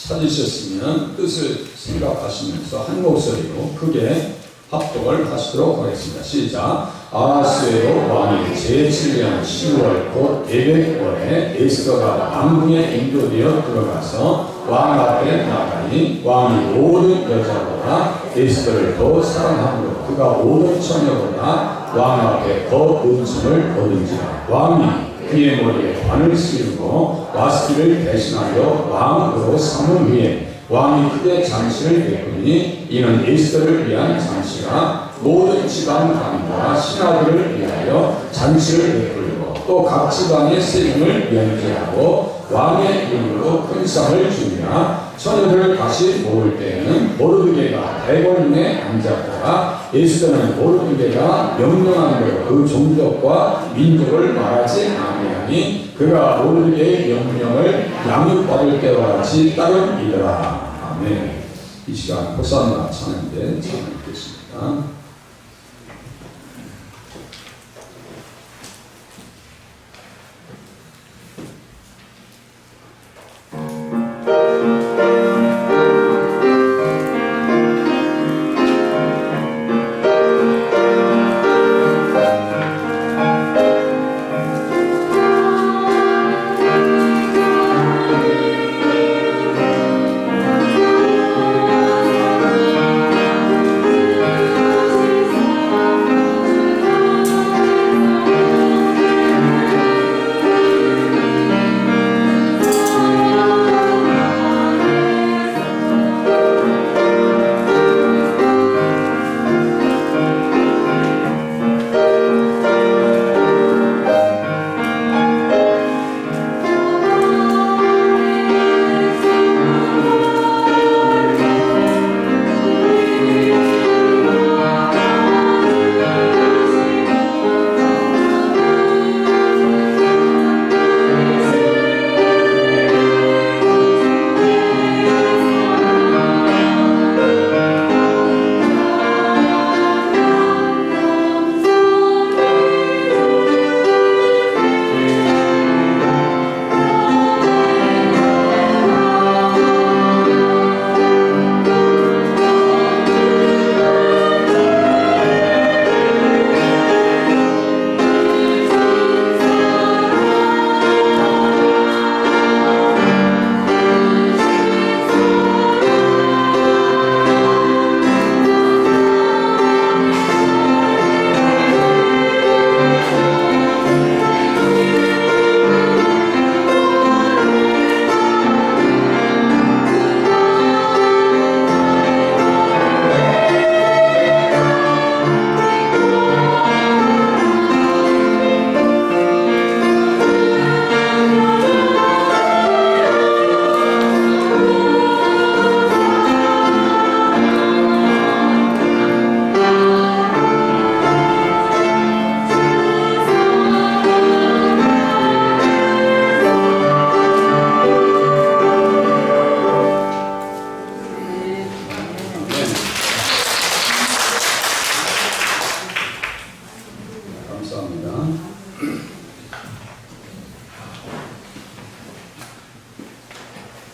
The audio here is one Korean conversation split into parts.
찾으셨으면 뜻을 생각하시면서 한 목소리로 크게 합독을 하시도록 하겠습니다. 시작. 아하스웨로 왕이 제7년 10월 곧 예백월에 에스더가 왕궁에 인도되어 들어가서 왕 앞에 나가니 왕이 모든 여자보다 에스더를 더 사랑하므로 그가 모든 처녀보다 왕 앞에 더 은총을 얻은지라. 왕이 그의 머리에 관을 씌우고 와스티를 대신하여 왕으로 삼은 후에 왕이 크게 잔치를 베푸니 이는 에스더를 위한 잔치라. 모든 지방 강과 신하들을 위하여 잔치를 베풀고 또 각 지방의 세금을 면제하고 왕의 이름으로 큰 상을 주니라. 처녀들을 다시 모을 때에는 모르드게가 대궐문에 앉았다가 에스더는 모르드게가 명령한 대로 그 종족과 민족을 말하지 아니하니 그가 모르드게의 명령을 양육받을 때와 같이 따르리더라. 아멘. 이 시간 호산나 찬양대 찬양하겠습니다.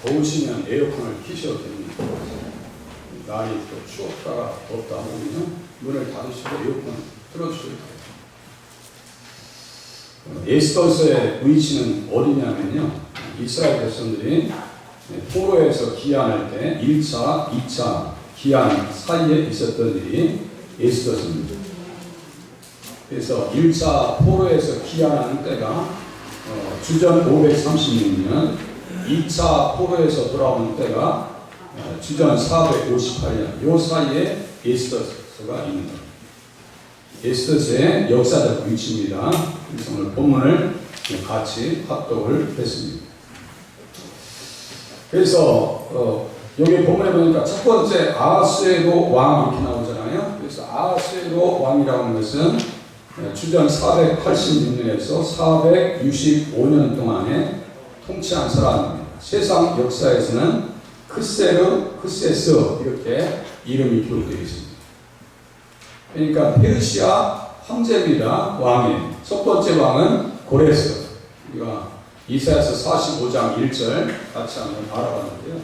더우시면 에어컨을 키셔도 됩니다. 날이 또 추웠다가 덥다 하면 문을 닫으시고 에어컨을 틀어주셔도 돼요. 에스더서의 위치는 어디냐면요, 이스라엘 백성들이 포로에서 귀환할 때 1차, 2차 귀환 사이에 있었던 일이 에스더서입니다. 그래서 1차 포로에서 귀환하는 때가 주전 536년, 2차 포로에서 돌아오는 때가 주전 458년, 요 사이에 에스더서가 있는 겁니다. 에스더서의 역사적 위치입니다. 그래서 오늘 본문을 같이 합독을 했습니다. 그래서 여기 본문에 보니까 첫 번째 아하스웨로 왕 이렇게 나오잖아요. 그래서 아하스웨로 왕이라고 하는 것은 주전 486년에서 465년 동안에 통치한 사람입니다. 세상 역사에서는 크세르, 크세스 이렇게 이름이 기록되어 있습니다. 그러니까 페르시아 황제입니다. 왕이 첫 번째 왕은 고레스. 우리가 이사야서 45장 1절 같이 한번 알아봤는데요.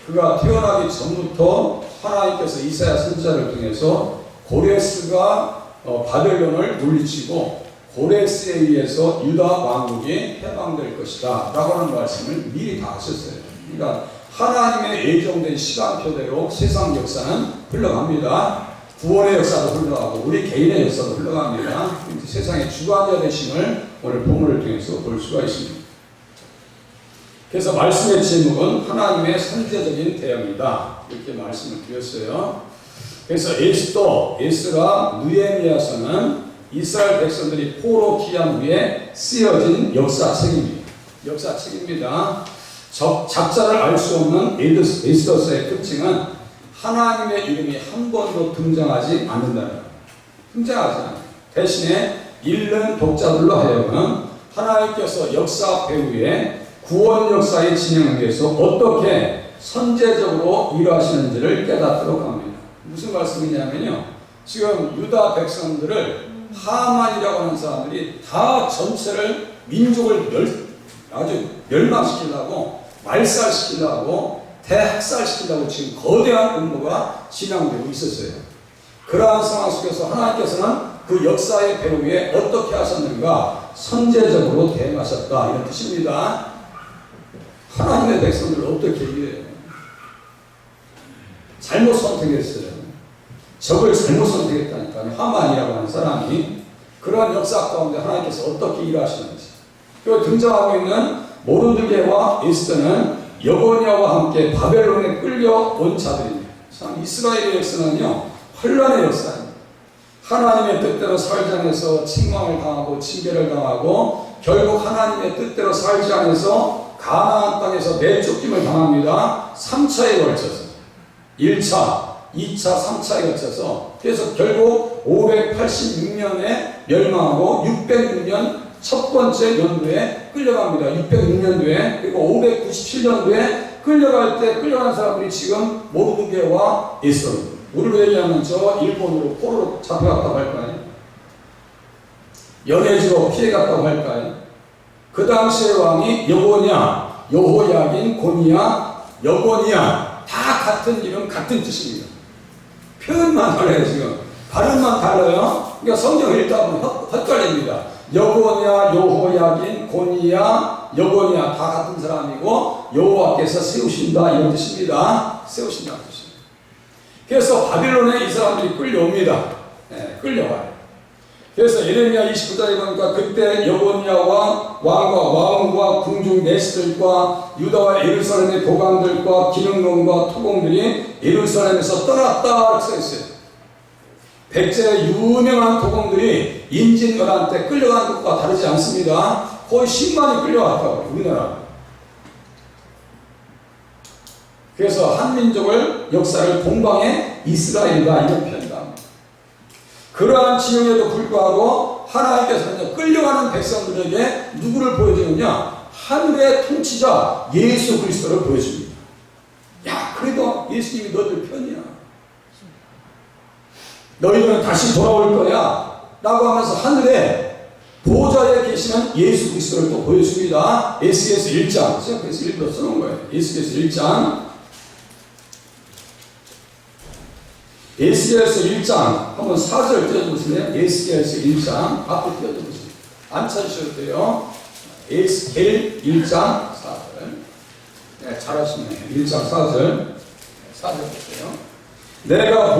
그가 태어나기 전부터 하나님께서 이사야 선지자를 통해서 고레스가 바벨론을 물리치고 고레스에 의해서 유다 왕국이 해방될 것이다 라고 하는 말씀을 미리 다 하셨어요. 그러니까 하나님의 예정된 시간표대로 세상 역사는 흘러갑니다. 구원의 역사도 흘러가고 우리 개인의 역사도 흘러갑니다. 세상의 주관자 되심을 오늘 본문을 통해서 볼 수가 있습니다. 그래서 말씀의 제목은 하나님의 선제적인 대응이다 이렇게 말씀을 드렸어요. 그래서 에스라 느헤미야서는 이스라엘 백성들이 포로 귀환 후에 쓰여진 역사책입니다. 역사책입니다. 작자를 알 수 없는 에스더서의 특징은 하나님의 이름이 한 번도 등장하지 않는다는 거예요. 등장하지 않아요. 대신에 읽는 독자들로 하여금 하나님께서 역사 배후에 구원 역사의 진행을 위해서 어떻게 선제적으로 일하시는지를 깨닫도록 합니다. 무슨 말씀이냐면요. 지금 유다 백성들을 하만이라고 하는 사람들이 다 전체를 민족을 아주 멸망시키려고 말살시키려고 대학살시키려고 지금 거대한 음모가 진행되고 있었어요. 그러한 상황 속에서 하나님께서는 그 역사의 배후에 어떻게 하셨는가 선제적으로 대응하셨다 이런 뜻입니다. 하나님의 백성들을 어떻게 이해해요? 잘못 선택했어요. 적을 잘못 선택했다니까요. 하만이라고 하는 사람이 그러한 역사 가운데 하나님께서 어떻게 일하시는지. 그 등장하고 있는 모르드게와 에스더는 여고냐와 함께 바벨론에 끌려온 자들입니다. 참 이스라엘의 역사는요 혼란의 역사입니다. 하나님의 뜻대로 살지 않아서 책망을 당하고 징계를 당하고 결국 하나님의 뜻대로 살지 않아서 가나안 땅에서 내쫓김을 당합니다. 3차에 걸쳐서 1차, 2차, 3차에 걸쳐서 그래서 결국 586년에 멸망하고 606년 첫 번째 연도에 끌려갑니다. 606년도에 그리고 597년도에 끌려갈 때 끌려간 사람들이 지금 모르드게와 에스더입니다. 우리로 얘기하면 저 일본으로 포로로 잡혀갔다고 할까요? 연해지로 피해갔다고 할까요? 그 당시의 왕이 여고냐, 여호야긴, 고니야, 여고니야 다 같은 이름 같은 뜻입니다. 표현만 달라요. 지금 발음만 달라요. 그러니까 성경을 읽다 보면 헛갈립니다. 여고냐, 여호야긴, 고니야, 여고니야 다 같은 사람이고 여호와께서 세우신다 이런 뜻입니다. 세우신다는 뜻입니다. 그래서 바빌론에 이 사람들이 끌려옵니다. 네, 끌려와요. 그래서 예레미야 29장에 보니까 그때 여고니아와 왕과 궁중 내시들과 유다와 예루살렘의 도강들과 기능론과 토공들이 예루살렘에서 떠났다 이렇게 써있어요. 백제의 유명한 도공들이 인진열한 때 끌려간 것과 다르지 않습니다. 거의 10만이 끌려왔다고 우리나라. 그래서 한민족을 역사를 동방의 이스라엘이다 이런 표현을 합니다. 그러한 지형에도 불구하고 하나님께서는 끌려가는 백성들에게 누구를 보여주느냐? 하늘의 통치자 예수 그리스도를 보여줍니다. 야, 그래도 예수님이 너들 편이야. 너희들은 다시 돌아올 거야 라고 하면서 하늘에 보좌에 계시는 예수 그리스도를 또 보여줍니다. 에스겔서 1장 제가 그래서 일부러 써놓은 거예요. 에스겔서 1장 에스겔서 1장 한번 4절 띄워주세요. 에스겔서 1장 앞에 띄워주세요. 안 찾으셔도 돼요. 에스겔 1장 4절. 네, 잘하시네요. 1장 4절. 4절 보세요. 내가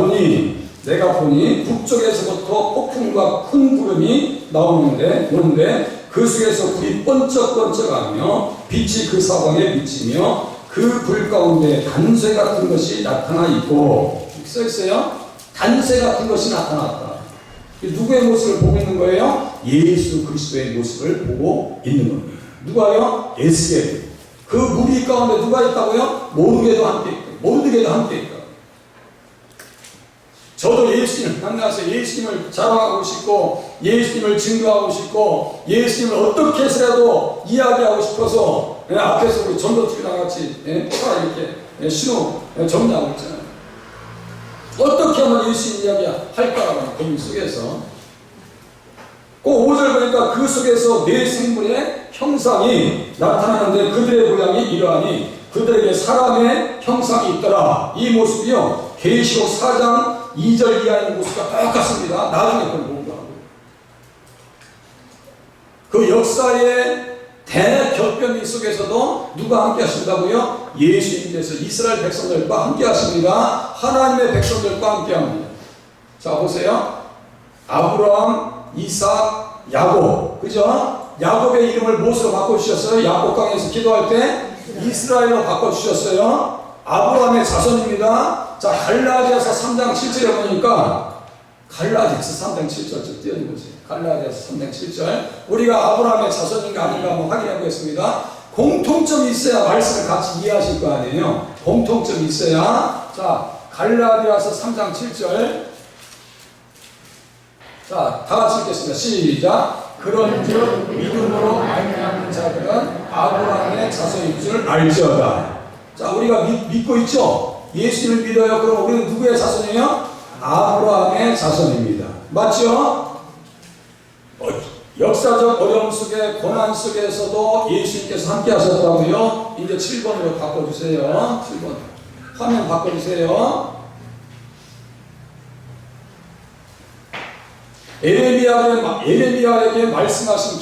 보니 북쪽에서부터 폭풍과 큰 구름이 오는데 그 속에서 불이 번쩍번쩍하며 빛이 그 사방에 비치며 그 불 가운데 단쇠 같은 것이 나타나 있고 써있어요. 단쇠 같은 것이 나타났다. 누구의 모습을 보고 있는 거예요? 예수 그리스도의 모습을 보고 있는 겁니다. 누가요? 에스겔. 그 무리 가운데 누가 있다고요? 모르게도 함께 있고 모르게도 함께 있다. 저도 예수님을 만나서 예수님을 자랑하고 싶고 예수님을 증거하고 싶고 예수님을 어떻게 해서라도 이야기하고 싶어서 앞에서 우리 전도팀이랑 같이 이렇게 신호 정리하고 있잖아요. 어떻게 하면 예수님 이야기 할까라는 고민 속에서 그 5절 보니까 그 속에서 네 생물의 형상이 나타나는데 그들의 모양이 이러하니 그들에게 사람의 형상이 있더라. 이 모습이요 계시록 4장 2절 이하의 있는 모습과 똑같습니다. 나중에 그걸 공부하는 거예요. 그 역사의 대격변기 속에서도 누가 함께 하신다고요? 예수님께서 이스라엘 백성들과 함께 하십니다. 하나님의 백성들과 함께 합니다. 자 보세요. 아브라함, 이삭, 야곱, 그죠? 야곱의 이름을 무엇으로 바꿔주셨어요? 야곱강에서 기도할 때 이스라엘로 바꿔주셨어요. 아브라함의 자손입니다. 자 갈라디아서 3장 7절에 보니까 갈라디아서 3장 7절 좀 띄워주세요. 갈라디아서 3장 7절 우리가 아브라함의 자손인가 아닌가 한번 확인해 보겠습니다. 공통점이 있어야 말씀을 같이 이해하실 거 아니에요. 공통점이 있어야. 자 갈라디아서 3장 7절 자 다같이 읽겠습니다. 시작. 그런즉 믿음으로 말미암는 자들은 아브라함의 자손인 줄 알지어다. 자 우리가 믿고 있죠? 예수님을 믿어요. 그럼 우리는 누구의 자손이에요? 아브라함의 자손입니다. 맞죠? 역사적 어려움 속에 고난 속에서도 예수님께서 함께 하셨더라고요. 이제 7번으로 바꿔주세요. 7번 화면 바꿔주세요. 에레미야에게 말씀하신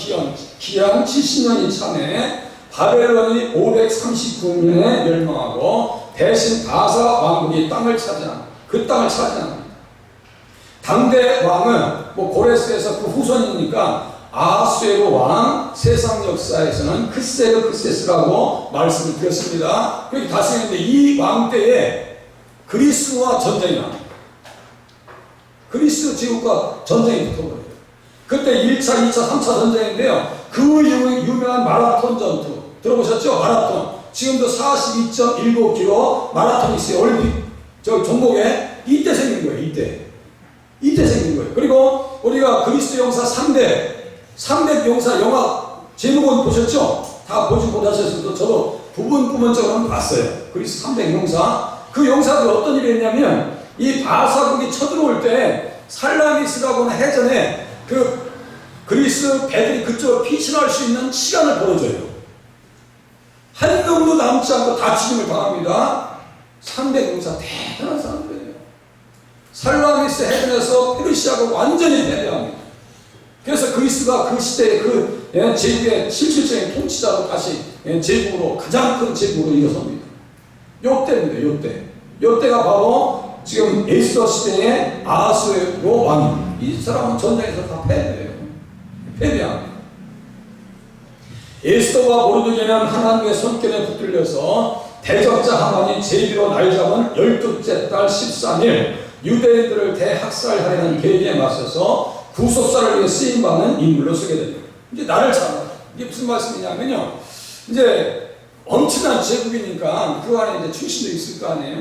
기한 70년이 차네 바벨론이 539년에 멸망하고 대신 바사 왕국이 땅을 차지한 그 땅을 차지합니다. 당대 왕은 고레스에서 그 후손이니까 아하수에로 왕, 세상 역사에서는 크세스라고 말씀을 드렸습니다. 그렇게 다스리는데 이 왕 때에 그리스와 전쟁이 납니다. 그리스 제국과 전쟁이 붙어버려요. 그때 1차, 2차, 3차 전쟁인데요. 그 유명한 마라톤 전투 들어보셨죠? 마라톤. 지금도 42.19km 마라톤이 있어요. 올림픽 저 종목에 이때 생긴 거예요. 이때 생긴 거예요. 그리고 우리가 그리스 용사 300 용사 영화 제목은 보셨죠? 다 보지 못하셨어도 저도 부분적으로 봤어요. 그리스 300 용사. 그 용사들이 어떤 일을 했냐면 이 바사국이 쳐들어올 때 살라미스라고 하는 해전에 그 그리스 배들이 그쪽으로 피신할 수 있는 시간을 벌어줘요. 한 명도 남지 않고 다 죽임을 당합니다. 300용사 대단한 사람들이에요. 살라미스 해전에서 페르시아가 완전히 패배합니다. 그래서 그리스가 그 시대의 그 제국의 실질적인 통치자로 다시 제국으로 가장 큰 제국으로 일어섭니다. 요때입니다. 요때가 바로 지금 에스더 시대의 아하수에로 왕. 이 사람은 전쟁에서 다 패배합니다. 에스더와 모르드게는 하나님의 손길에 붙들려서 대적자 하만이 제비로 날 잡은 12째 달 13일 유대인들을 대학살하려는 계획에 맞서서 구속사를 위해 쓰임받는 인물로 서게 됩니다. 이제 나를 잡아. 이게 무슨 말씀이냐면요. 이제 엄청난 제국이니까 그 안에 이제 출신도 있을 거 아니에요.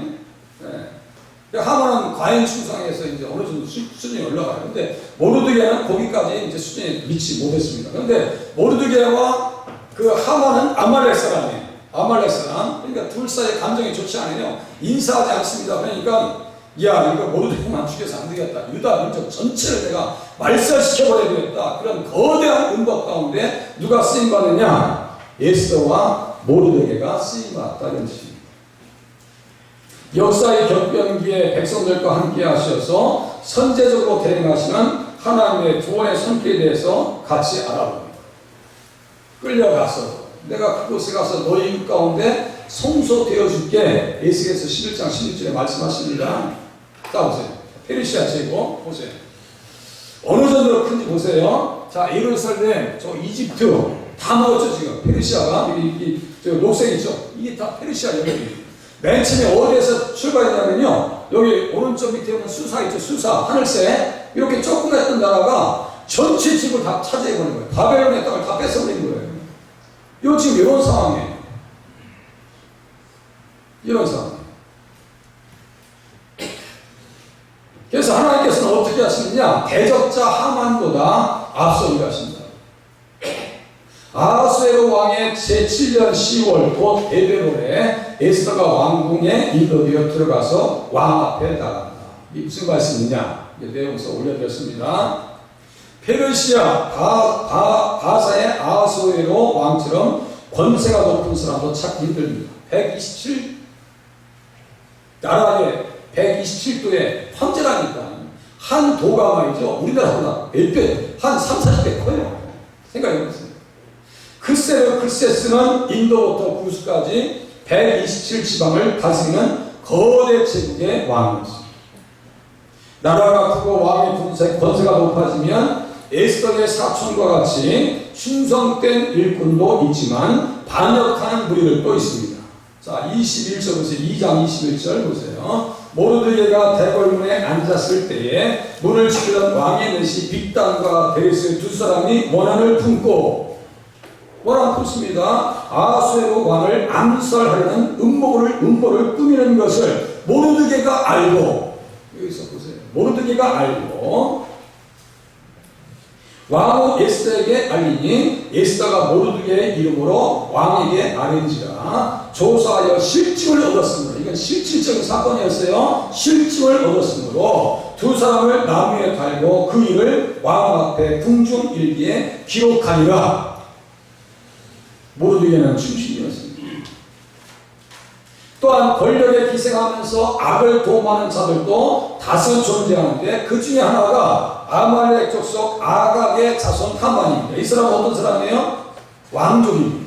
네. 하만은 과잉 충성해서 이제 어느 정도 수준이 올라가요. 근데 모르드게는 거기까지 이제 수준에 미치지 못했습니다. 그런데 모르드게와 그 하만은 아말렉 사람이에요. 아말렉 사람. 그러니까 둘 사이의 감정이 좋지 않아요. 인사하지 않습니다. 그러니까 야 이거 모르드게만 죽여서 안 되겠다. 유다 민족 전체를 내가 말살시켜버려야 되겠다. 그런 거대한 음법 가운데 누가 쓰임받느냐? 에스더와 모르드게가 쓰임받았다. 이런 식입니다. 역사의 격변기에 백성들과 함께 하셔서 선제적으로 대응하시는 하나님의 구원의 손길에 대해서 같이 알아봅니다. 끌려가서 내가 그곳에 가서 너희 이웃 가운데 성소되어 줄게. 에스겔서 11장 16절에 말씀하십니다. 자 보세요. 페르시아 제국 보세요. 어느 정도로 큰지 보세요. 자 예루살렘, 저 이집트 다 먹었죠 지금. 페르시아가 저 녹색 있죠. 이게 다 페르시아 영역이에요. 맨 처음에 어디에서 출발했냐면요. 여기 오른쪽 밑에 있는 수사 있죠. 수사 하늘색 이렇게 조그맣던 나라가 전체 집을 다 차지해버린 거예요. 바벨론의 땅을 다 뺏어버린 거예요. 요 지금 이런 상황이에요. 이런 상황. 그래서 하나님께서는 어떻게 하시느냐? 대적자 하만보다 앞서 일하신다. 아하수에로 왕의 제7년 10월 곧 에베론에 에스더가 왕궁에 인도되어 들어가서 왕 앞에 나간다. 이 무슨 말씀이냐? 내용서 올려드렸습니다. 페르시아 바사의 아하수에로 왕처럼 권세가 높은 사람도 찾기 힘듭니다. 127 나라에 127도의 황제라니까 한 도가 말이죠. 우리나라보다 몇 배, 한 3, 40배 커요. 생각해보세요. 글쎄 쓰는 인도부터 구스까지 127지방을 다스리는 거대 제국의 왕이었습니다. 나라가 크고 왕의 권세가 높아지면 에스더의 사촌과 같이 충성된 일꾼도 있지만 반역하는 무리들도 있습니다. 자, 21절 보세요. 2장 21절 보세요. 모르드게가 대궐문에 앉았을 때에 문을 지키던 왕의 넷이 빅단과 데레스의 두 사람이 원한을 품고 원한 품습니다. 아수에로 왕을 암살하려는 음모를 꾸미는 것을 모르드게가 알고, 여기서 보세요. 모르드게가 알고 왕후 에스더에게 알리니 에스더가 모르드게의 이름으로 왕에게 아뢰지라 조사하여 실증을 얻었으므로, 이건 실질적인 사건이었어요. 실증을 얻었으므로 두 사람을 나무에 달고 그 일을 왕 앞에 궁중일기에 기록하니라. 모르드게는 충신이었습니다. 또한 권력에 기생하면서 악을 도모하는 자들도 다수 존재하는데 그 중에 하나가 아말렉 족속 아각의 자손 하만입니다. 이 사람은 어떤 사람이에요? 왕족입니다.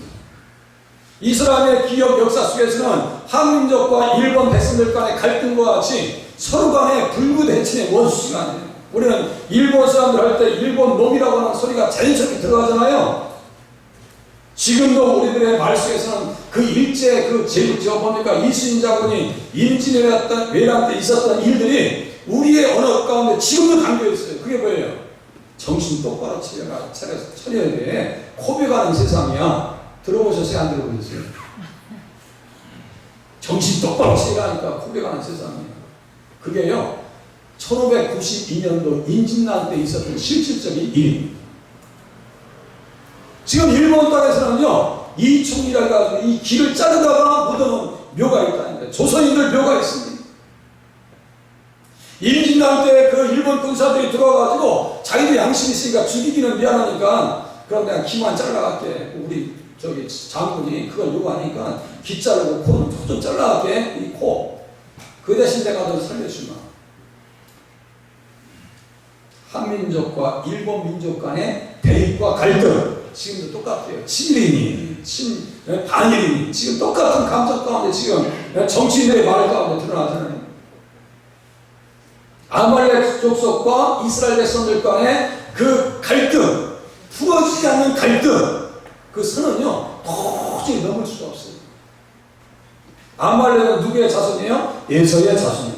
이 사람의 기억 역사 속에서는 한민족과 일본 백성들 간의 갈등과 같이 서로 간의 불구대천의 원수가 아니에요. 우리는 일본 사람들 할 때 일본 놈이라고 하는 소리가 자연스럽게 들어가잖아요. 지금도 우리들의 말 속에서는 그 일제 그 제국 보니까 이순신 장군이 임진왜란 때 있었던 일들이 우리의 언어 가운데 지금도 담겨 있어요. 그게 뭐예요? 정신 똑바로 차려야 돼. 코베가는 세상이야. 들어보셨어요? 안 들어보셨어요? 정신 똑바로 차리라니까 코베가는 세상이야. 그게요 1592년도 임진왜란 때 있었던 실질적인 일입니다. 지금 일본 땅에서는요, 이총이라 해가지고 이 길을 자르다가 묻어놓은 묘가 있다는 거예요. 조선인들 묘가 있습니다. 임진왜란 때 그 일본 군사들이 들어와가지고 자기들 양심 있으니까 죽이기는 미안하니까 그럼 내가 기만 잘라갈게. 우리 저기 장군이 그걸 요구하니까 귀 자르고 코는 좀 잘라갈게. 이 코. 그 대신 내가 너 살려주마. 한민족과 일본 민족 간의 대립과 갈등. 지금도 똑같아요. 친일이니, 반일이니, 지금 똑같은 감정 가운데 지금 정치인들의 말 가운데 드러나잖아요. 아말렉 족속과 이스라엘 백성들 간의 그 갈등, 풀어지지 않는 갈등, 그 선은요, 도저히 넘을 수가 없어요. 아말렉은 누구의 자손이에요? 에서의 자손이에요.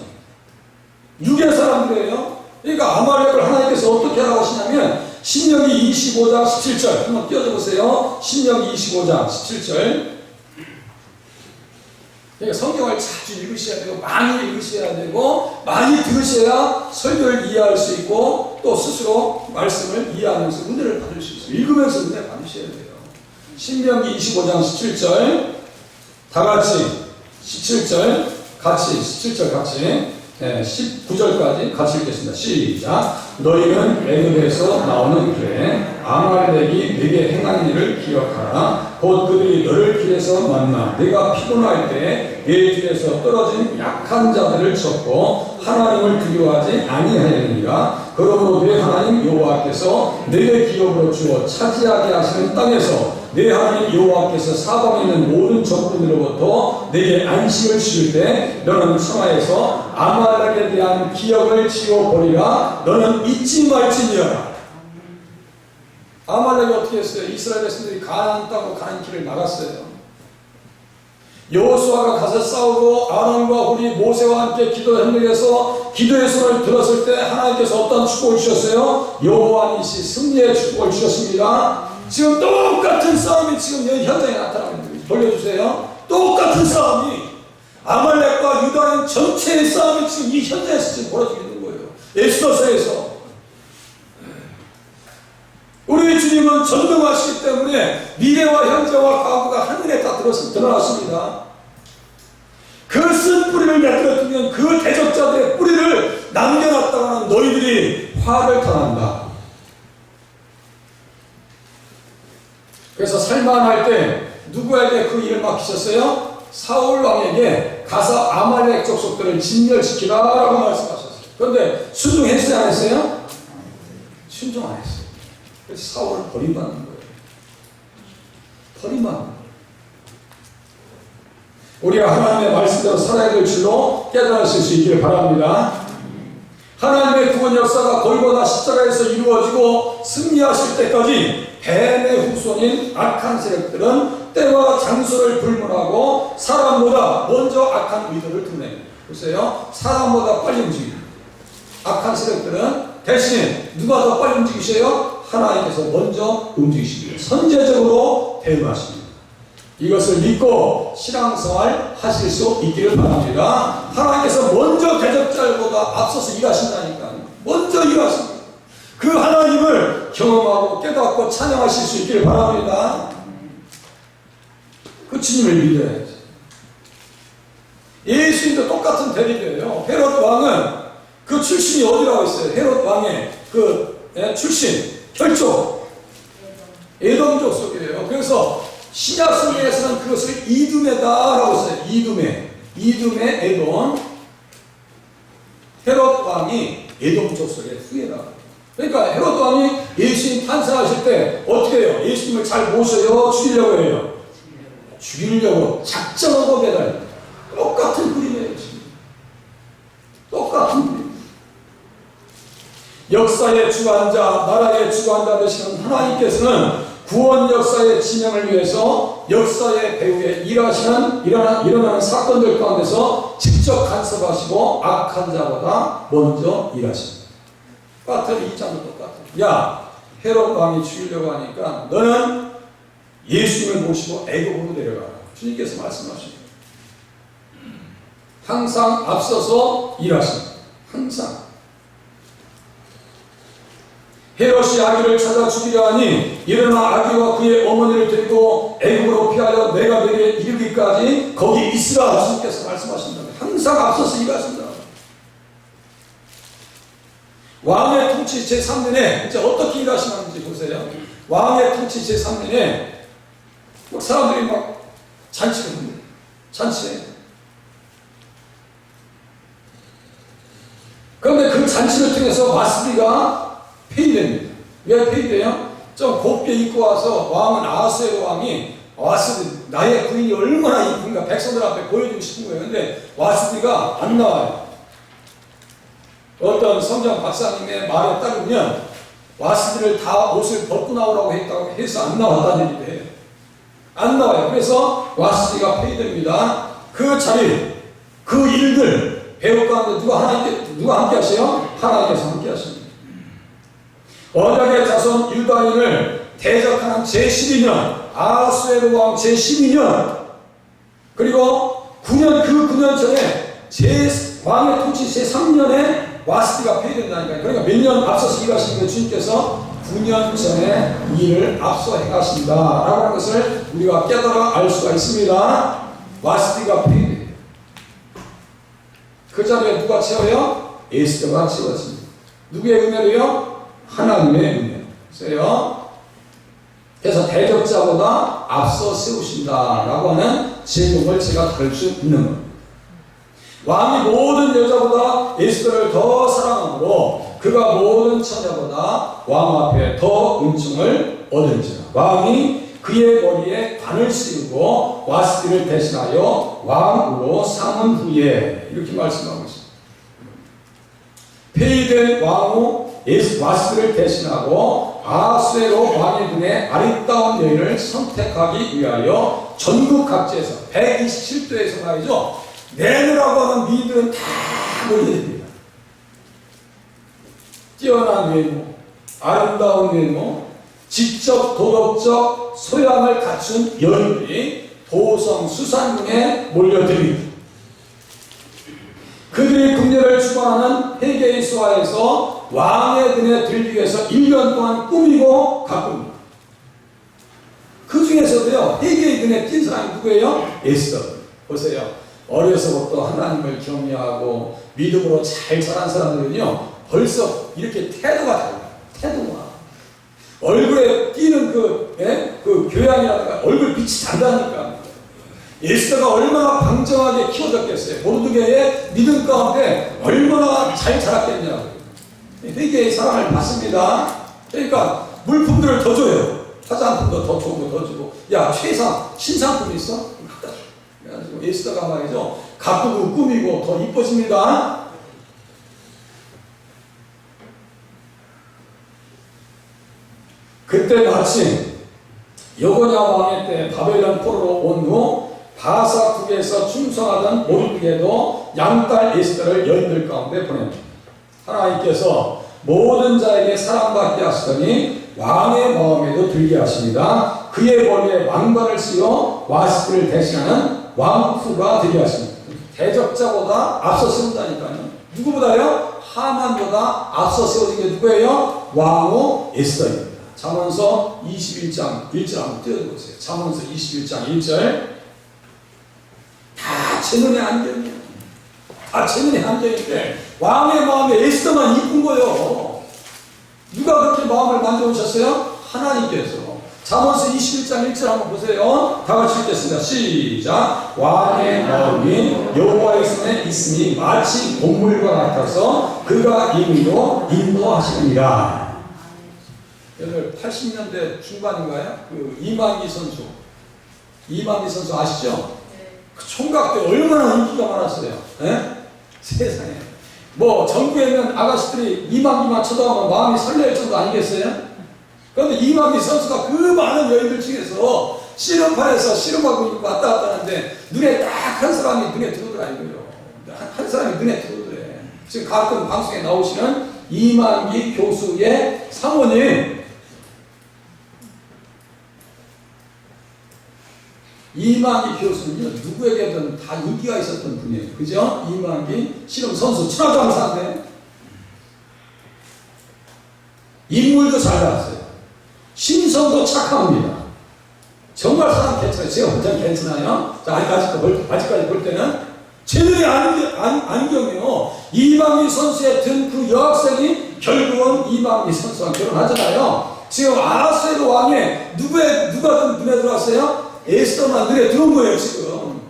육의 사람들이에요. 그러니까 아말렉을 하나님께서 어떻게 하라고 하시냐면, 신명기 25장 17절 한번 띄워줘 보세요. 신명기 25장 17절. 그러니까 성경을 자주 읽으셔야 되고 많이 읽으셔야 되고 많이 들으셔야 설교를 이해할 수 있고 또 스스로 말씀을 이해하면서 은혜를 받을 수 있어요. 읽으면서 은혜 받으셔야 돼요. 신명기 25장 17절 다 같이 17절 같이 17절 같이 19절까지 같이 읽겠습니다. 시작. 너희는 애굽에서 나오는 길에 아말렉이 네게 행한 일을 기억하라. 곧 그들이 너를 길에서 만나 네가 피곤할 때 네 뒤에서 떨어진 약한 자들을 쳤고 하나님을 두려워하지 아니하였느니라. 그러므로 네 하나님 여호와께서 네게 기업으로 주어 차지하게 하시는 땅에서 네 하나님 여호와께서 사방에 있는 모든 적군으로부터 네게 안식을 주실 때 너는 청하에서 아말렉에 대한 기억을 지워버리라. 너는 잊지 말지니라. 아말렉이 어떻게 했어요? 이스라엘 백성들이 가나안 땅으로 가는 길을 나갔어요. 여호수아가 가서 싸우고 아론과 홀이 모세와 함께 기도 현장에서 기도의 손을 들었을 때 하나님께서 어떤 축복을 주셨어요? 여호와 니시 승리의 축복을 주셨습니다. 지금 똑같은 싸움이 지금 현장에 나타나고 있는 거예요. 돌려주세요. 똑같은 싸움이 아말렉과 유다인 전체의 싸움이 지금 이 현장에서 지금 벌어지고 있는 거예요. 에스더서에서. 우리 주님은 전능하시기 때문에 미래와 현재와 과거가 하늘에 다 드러났습니다. 그 쓴 뿌리를 내버려두면 그 대적자들의 뿌리를 남겨놨다고 하는 너희들이 화를 당한다. 그래서 살만할 때 누구에게 그 일을 맡기셨어요? 사울 왕에게 가서 아말렉 족속들을 진멸시키라라고 말씀하셨어요. 그런데 순종했어요, 안 했어요? 순종 안 했어요. 그래서 사울을 버림받는 거예요. 버림받는 거예요. 우리가 하나님의 말씀대로 살아야 될 줄로 깨달으실 수 있기를 바랍니다. 하나님의 구원 역사가 골고다 십자가에서 이루어지고 승리하실 때까지 뱀의 후손인 악한 세력들은 때와 장소를 불문하고 사람보다 먼저 악한 의도를 드러냅니다. 보세요. 사람보다 빨리 움직입니다. 악한 세력들은 대신에 누가 더 빨리 움직이셔요? 하나님께서 먼저 움직이십니다. 선제적으로 대응하십니다. 이것을 믿고 신앙생활 하실 수 있기를 바랍니다. 하나님께서 먼저 대적자보다 앞서서 일하신다니까요. 먼저 일하십니다. 그 하나님을 경험하고 깨닫고 찬양하실 수 있기를 바랍니다. 그 주님을 믿어야지. 예수님도 똑같은 대리배예요. 헤롯 왕은 그 출신이 어디라고 했어요? 헤롯 왕의 그 출신, 혈족, 에돔족 속이에요. 그래서 신약 성경에서는 그것을 이두메다라고 써요. 이두메 에돔. 헤롯 왕이 에돔족 속의 후예다. 그러니까 헤롯 왕이 예수님 탄생하실 때 어떻게 해요? 예수님을 잘 모셔요? 죽이려고 해요? 죽이려고 작정하고 매달려. 똑같은 그림이에요. 지금. 똑같은 그림. 역사의 주관자, 나라의 주관자 되시는 하나님께서는 구원 역사의 진행을 위해서 역사의 배후에 일어나는 사건들 가운데서 직접 간섭하시고 악한 자보다 먼저 일하십니다. 똑같은 이 장도 똑같아요. 야, 헤롯 왕이 죽이려고 하니까 너는 예수님을 모시고 애굽으로 내려가라. 주님께서 말씀하십니다. 항상 앞서서 일하십니다. 항상. 헤롯이 아기를 찾아 죽이려 하니 일어나 아기와 그의 어머니를 데리고 애굽으로 피하여 내가 내게 이르기까지 거기 있으라. 주님께서 말씀하신다. 항상 앞서서 일하신다. 왕의 통치 제3년에 이제 어떻게 일하시는지 보세요. 왕의 통치 제3년에 사람들이 막 잔치를 합니다. 잔치에. 그런데 그 잔치를 통해서 마스비가 폐위됩니다. 왜 폐위돼요? 좀 곱게 입고 와서 왕은 아하수에로 왕이 와스비, 나의 부인이 얼마나 이쁜가 백성들 앞에 보여주고 싶은 거예요. 근데 와스비가 안 나와요. 어떤 성경 박사님의 말에 따르면 와스비를 다 옷을 벗고 나오라고 했다고 해서 안 나왔다는 얘기예요. 안 나와요. 그래서 와스비가 폐위됩니다. 그 자리, 그 일들 배울 가운데 누가 함께 하세요? 하나님께서 함께 하십니다. 언약의 자손 유다인을 대적하는 제12년 아하수에로 왕 제12년 그리고 9년 전에 왕의 통치 제3년에 와스비가 폐위된다니까요. 그러니까 몇 년 앞서서 일하시는 게 주님께서 9년 전에 일을 앞서 해가신다 라고 하는 것을 우리가 깨달아 알 수가 있습니다. 와스비가 폐위돼요. 그 자리에 누가 채워요? 에스더가 채워집니다. 누구의 은혜로요? 하나님의 은혜. 그래서 대적자보다 앞서 세우신다라고 하는 제목을 제가 다룰 수 있는 겁니다. 왕이 모든 여자보다 에스더를 더 사랑함으로 그가 모든 처녀보다 왕 앞에 더 은총을 얻은지라. 왕이 그의 머리에 관을 씌우고 와스비를 대신하여 왕으로 삼은 후에 이렇게 말씀하고 있습니다. 폐위된 왕후 와스비를 대신하고 아하수에로 왕의 눈에 아리따운 여인을 선택하기 위하여 전국 각지에서 127도에서 말이죠. 내놓으라고 하는 미인들은 다 모여듭니다. 뛰어난 외모, 아름다운 외모, 지적 도덕적 소양을 갖춘 여인들이 도성 수산궁에 몰려듭니다. 그들이 궁녀를 주관하는 헤게의 수하에서 왕의 눈에 들기 위해서 1년 동안 꾸미고 가꿉니다. 그 중에서도요, 헤게의 눈에 띈 사람이 누구예요? 에스더. 보세요. 어려서부터 하나님을 경외하고 믿음으로 잘 자란 사람들은요, 벌써 이렇게 태도가 달라요. 태도가. 얼굴에 띄는 그 교양이라든가 얼굴 빛이 단다니까. 에스더가 얼마나 방정하게 키워졌겠어요. 모르드게의 믿음 가운데 얼마나 잘 자랐겠냐고. 되게 사랑을 받습니다. 그러니까 물품들을 더 줘요. 화장품도 더 좋은 거 더 주고, 야 최상 신상품 있어? 그래가지고 에스더가 말이죠, 가꾸고 꾸미고 더 이뻐집니다. 그때 마침 여고냐 왕의 때 바벨론 포로로 온 후 바사국에서 충성하던 모르드게도 양딸 에스더를 여인들 가운데 보냅니다. 하나님께서 모든 자에게 사랑받게 하시더니 왕의 마음에도 들게 하십니다. 그의 머리에 왕관을 씌워 와스를 대신하는 왕후가 되게 하십니다. 대적자보다 앞서 세운다니까요. 누구보다요? 하만보다 앞서 세워진 게 누구예요? 왕후 에스더입니다. 잠언서 21장 1절 한번 띄워보세요. 잠언서 21장 1절. 다 제 눈에 안경이에요. 다 제 눈에 안경인데 왕의 마음에 에스더만 이쁜 거예요. 누가 그렇게 마음을 만져오셨어요? 하나님께서. 잠언서 21장 1절 한번 보세요. 다 같이 읽겠습니다. 시작. 왕의 마음이 여호와의 손에 있으니 마치 곡물과 같아서 그가 임의로 인도하시느니라. 여러분 80년대 중반인가요? 그 이만기 선수 아시죠? 그 총각 때 얼마나 인기가 많았어요. 에? 세상에. 뭐 전국에 있는 아가씨들이 이만기만 쳐다보면 마음이 설렐 정도 아니겠어요? 그런데 이만기 선수가 그 많은 여인들 중에서 씨름판에서 씨름하고 왔다 갔다 하는데 눈에 딱 한 사람이 눈에 들어오더라고요. 한 사람이 눈에 들어오더래. 지금 가끔 방송에 나오시는 이만기 교수의 사모님. 이만기 교수는요, 누구에게든 다 인기가 있었던 분이에요. 그죠? 이만기 씨름 선수, 천하장사인데 인물도 잘 나왔어요. 심성도 착합니다. 정말 사람 괜찮아요. 제가 혼자 괜찮아요. 자, 아직까지 볼 때는 제 눈에 안경이요. 이만기 선수의 든 그 여학생이 결국은 이만기 선수와 결혼하잖아요. 지금 아하스웨로 왕에 누가 눈에 들어왔어요? 에스더만 눈에 들어온 거예요. 지금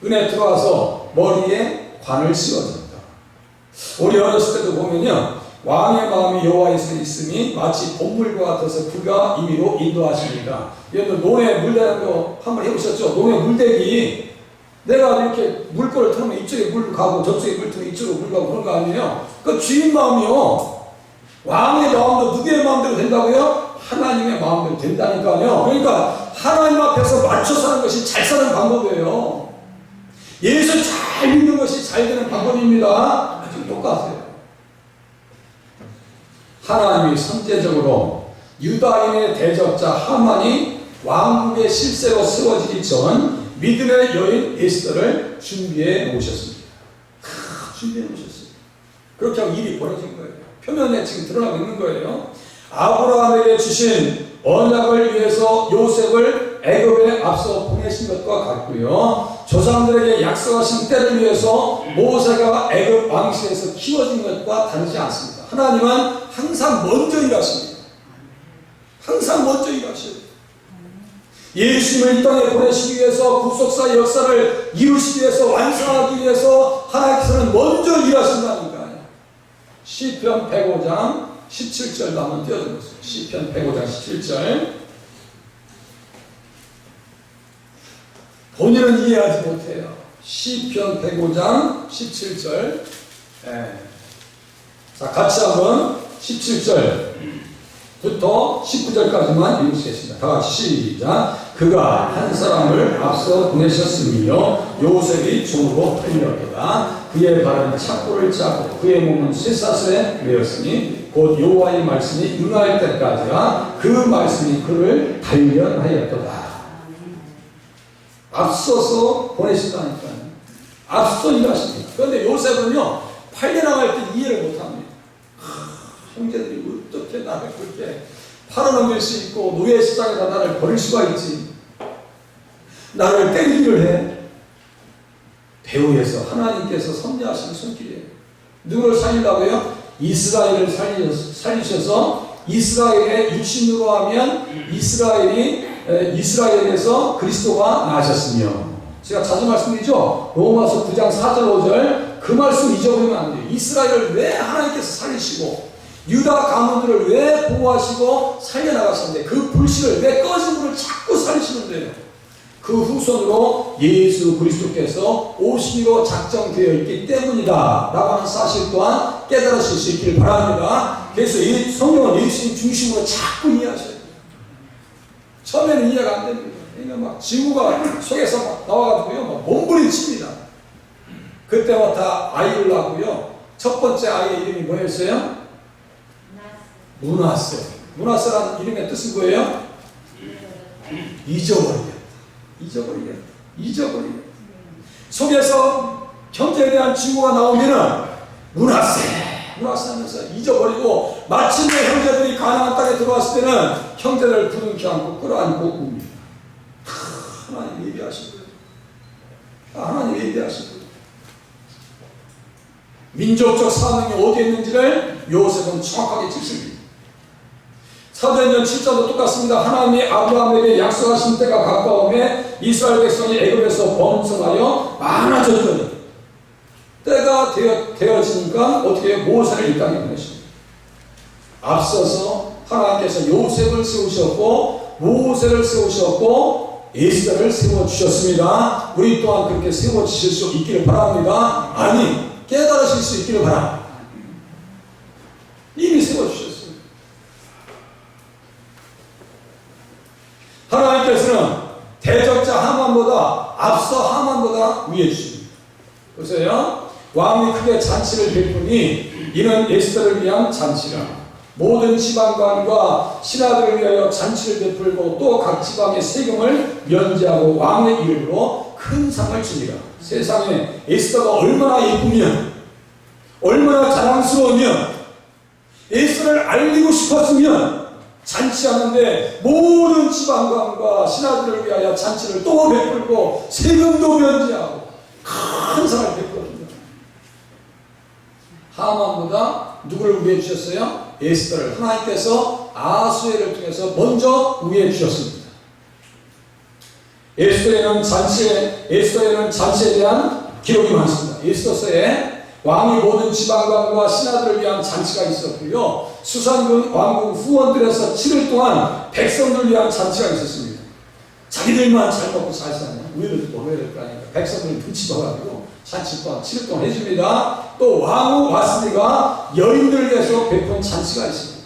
눈에 들어와서 머리에 관을 씌워줍니다. 우리 어렸을 때도 보면요, 왕의 마음이 여호와의 손에 있으니 마치 봄물과 같아서 그가 임의로 인도하십니다. 여러분 논에 물대는 거 한번 해보셨죠? 논에 물대기. 내가 이렇게 물꼬를 틀면 이쪽에 물 가고 저쪽에 물 틀면 이쪽으로 물 가고 그런 거 아니에요? 그 주인 마음이요. 왕의 마음도 누구의 마음대로 된다고요? 하나님의 마음대로 된다니까요. 그러니까 하나님 앞에서 맞춰 사는 것이 잘 사는 방법이에요. 예수 잘 믿는 것이 잘 되는 방법입니다. 아주 똑같아요. 하나님이 선제적으로 유다인의 대적자 하만이 왕국의 실세로 세워지기 전 믿음의 여인 에스더를 준비해 놓으셨습니다. 준비해 놓으셨어요. 그렇게 하고 일이 벌어진 거예요. 표면에 지금 드러나고 있는 거예요. 아브라함에게 주신 언약을 위해서 요셉을 애굽에 앞서 보내신 것과 같고요. 조상들에게 약속하신 때를 위해서 모세가 애굽 왕실에서 키워진 것과 다르지 않습니다. 하나님은 항상 먼저 일하십니다. 항상 먼저 일하셔요. 예수님을 이 땅에 보내시기 위해서 구속사 역사를 이루시기 위해서 완성하기 위해서 하나님께서는 먼저 일하신다니까요. 시편 105장 17절도 한번 띄워드렸어요. 시편 105장 17절. 본인은 이해하지 못해요. 시편 105장 17절. 자, 같이 한번 17절부터 19절까지만 읽으시겠습니다. 다 같이 시작. 그가 한 사람을 앞서 보내셨으며 요셉이 종으로 팔렸도다. 그의 발은 착고를 짜고 그의 몸은 쇠사슬에 매였으니 곧 여호와의 말씀이 응할 때까지라 그 말씀이 그를 단련하였도다. 앞서서 보내신다니까요. 앞서 일하십니다. 그런데 요셉은요, 팔려나갈 때 이해를 못합니다. 형제들이 어떻게 나를 그렇게 팔아넘길 수 있고 노예 시장에다 나를 버릴 수가 있지. 나를 때리기를 해. 배후에서 하나님께서 섭리하신 손길이에요. 누구를 살리려고요? 이스라엘을 살리셔서 이스라엘의 육신으로 하면 이스라엘이 이스라엘에서 그리스도가 나셨으며, 제가 자주 말씀드리죠. 로마서 9장 4절 5절 그 말씀 잊어버리면 안 돼요. 이스라엘을 왜 하나님께서 살리시고 유다 가문들을 왜 보호하시고 살려나가셨는데 그 불씨를 왜 꺼진 불을 자꾸 살리시는데요. 그 후손으로 예수 그리스도께서 오시기로 작정되어 있기 때문이다 라고 하는 사실 또한 깨달으실 수 있기를 바랍니다. 그래서 이 성경은 예수님 중심으로 자꾸 이해하셔야 돼요. 처음에는 이해가 안 됩니다. 그러니까 막 지구가 속에서 막 나와가지고요, 막 몸부림칩니다. 그때부터 아이를 낳고요. 첫 번째 아이의 이름이 뭐였어요? 문하세. 문하세라는 이름의 뜻은 뭐예요? 잊어버리겠다. 속에서 형제에 대한 증오가 나오면은 문하세 하면서 잊어버리고, 마침내 형제들이 가나안 땅에 들어왔을 때는 형제들을 부둥켜 안고 끌어안고 웁니다. 하나님 예비하신 거예요. 하나님 예비하신 거예요. 민족적 사명이 어디에 있는지를 요셉은 정확하게 짚습니다. 사도행전 7장도 똑같습니다. 하나님이 아브라함에게 약속하신 때가 가까움에 이스라엘 백성이 애굽에서 번성하여 많아졌더니 때가 되어지니까 어떻게 해요? 모세를 이 땅에 보내십니다. 앞서서 하나님께서 요셉을 세우셨고 모세를 세우셨고 에스더를 세워주셨습니다. 우리 또한 그렇게 세워주실 수 있기를 바랍니다. 아니, 깨달으실 수 있기를 바랍니다. 이미 세워주셨습니다. 하나님께서는 대적자 하만보다 앞서 하만보다 위에 주십니다. 보세요. 왕이 크게 잔치를 베푸니 이는 에스더를 위한 잔치라. 모든 지방관과 신하들을 위하여 잔치를 베풀고 또 각 지방의 세금을 면제하고 왕의 이름으로 큰 상을 주니라. 세상에 에스더가 얼마나 예쁘면, 얼마나 자랑스러우면, 에스더를 알리고 싶었으면 잔치하는데 모든 지방관과 신하들을 위하여 잔치를 또 베풀고 세금도 면제하고 큰 상을 베풀었습니다. 하만보다 누구를 위해 주셨어요? 에스더를. 하나님께서 아수에를 통해서 먼저 위해 주셨습니다. 에스더에는 잔치에 대한 기록이 많습니다. 에스더서에 왕이 모든 지방관과 신하들을 위한 잔치가 있었고요. 수산군 왕국 후원들에서 7일 동안 백성들을 위한 잔치가 있었습니다. 자기들만 잘 먹고 잘 사냐, 우리들도 먹어야 될 거 아닙니까? 백성들은 눈치 봐가지고 잔치 또한 7일 동안 해줍니다. 또 왕후 와스니가 여인들을 위해서 베푼 잔치가 있습니다.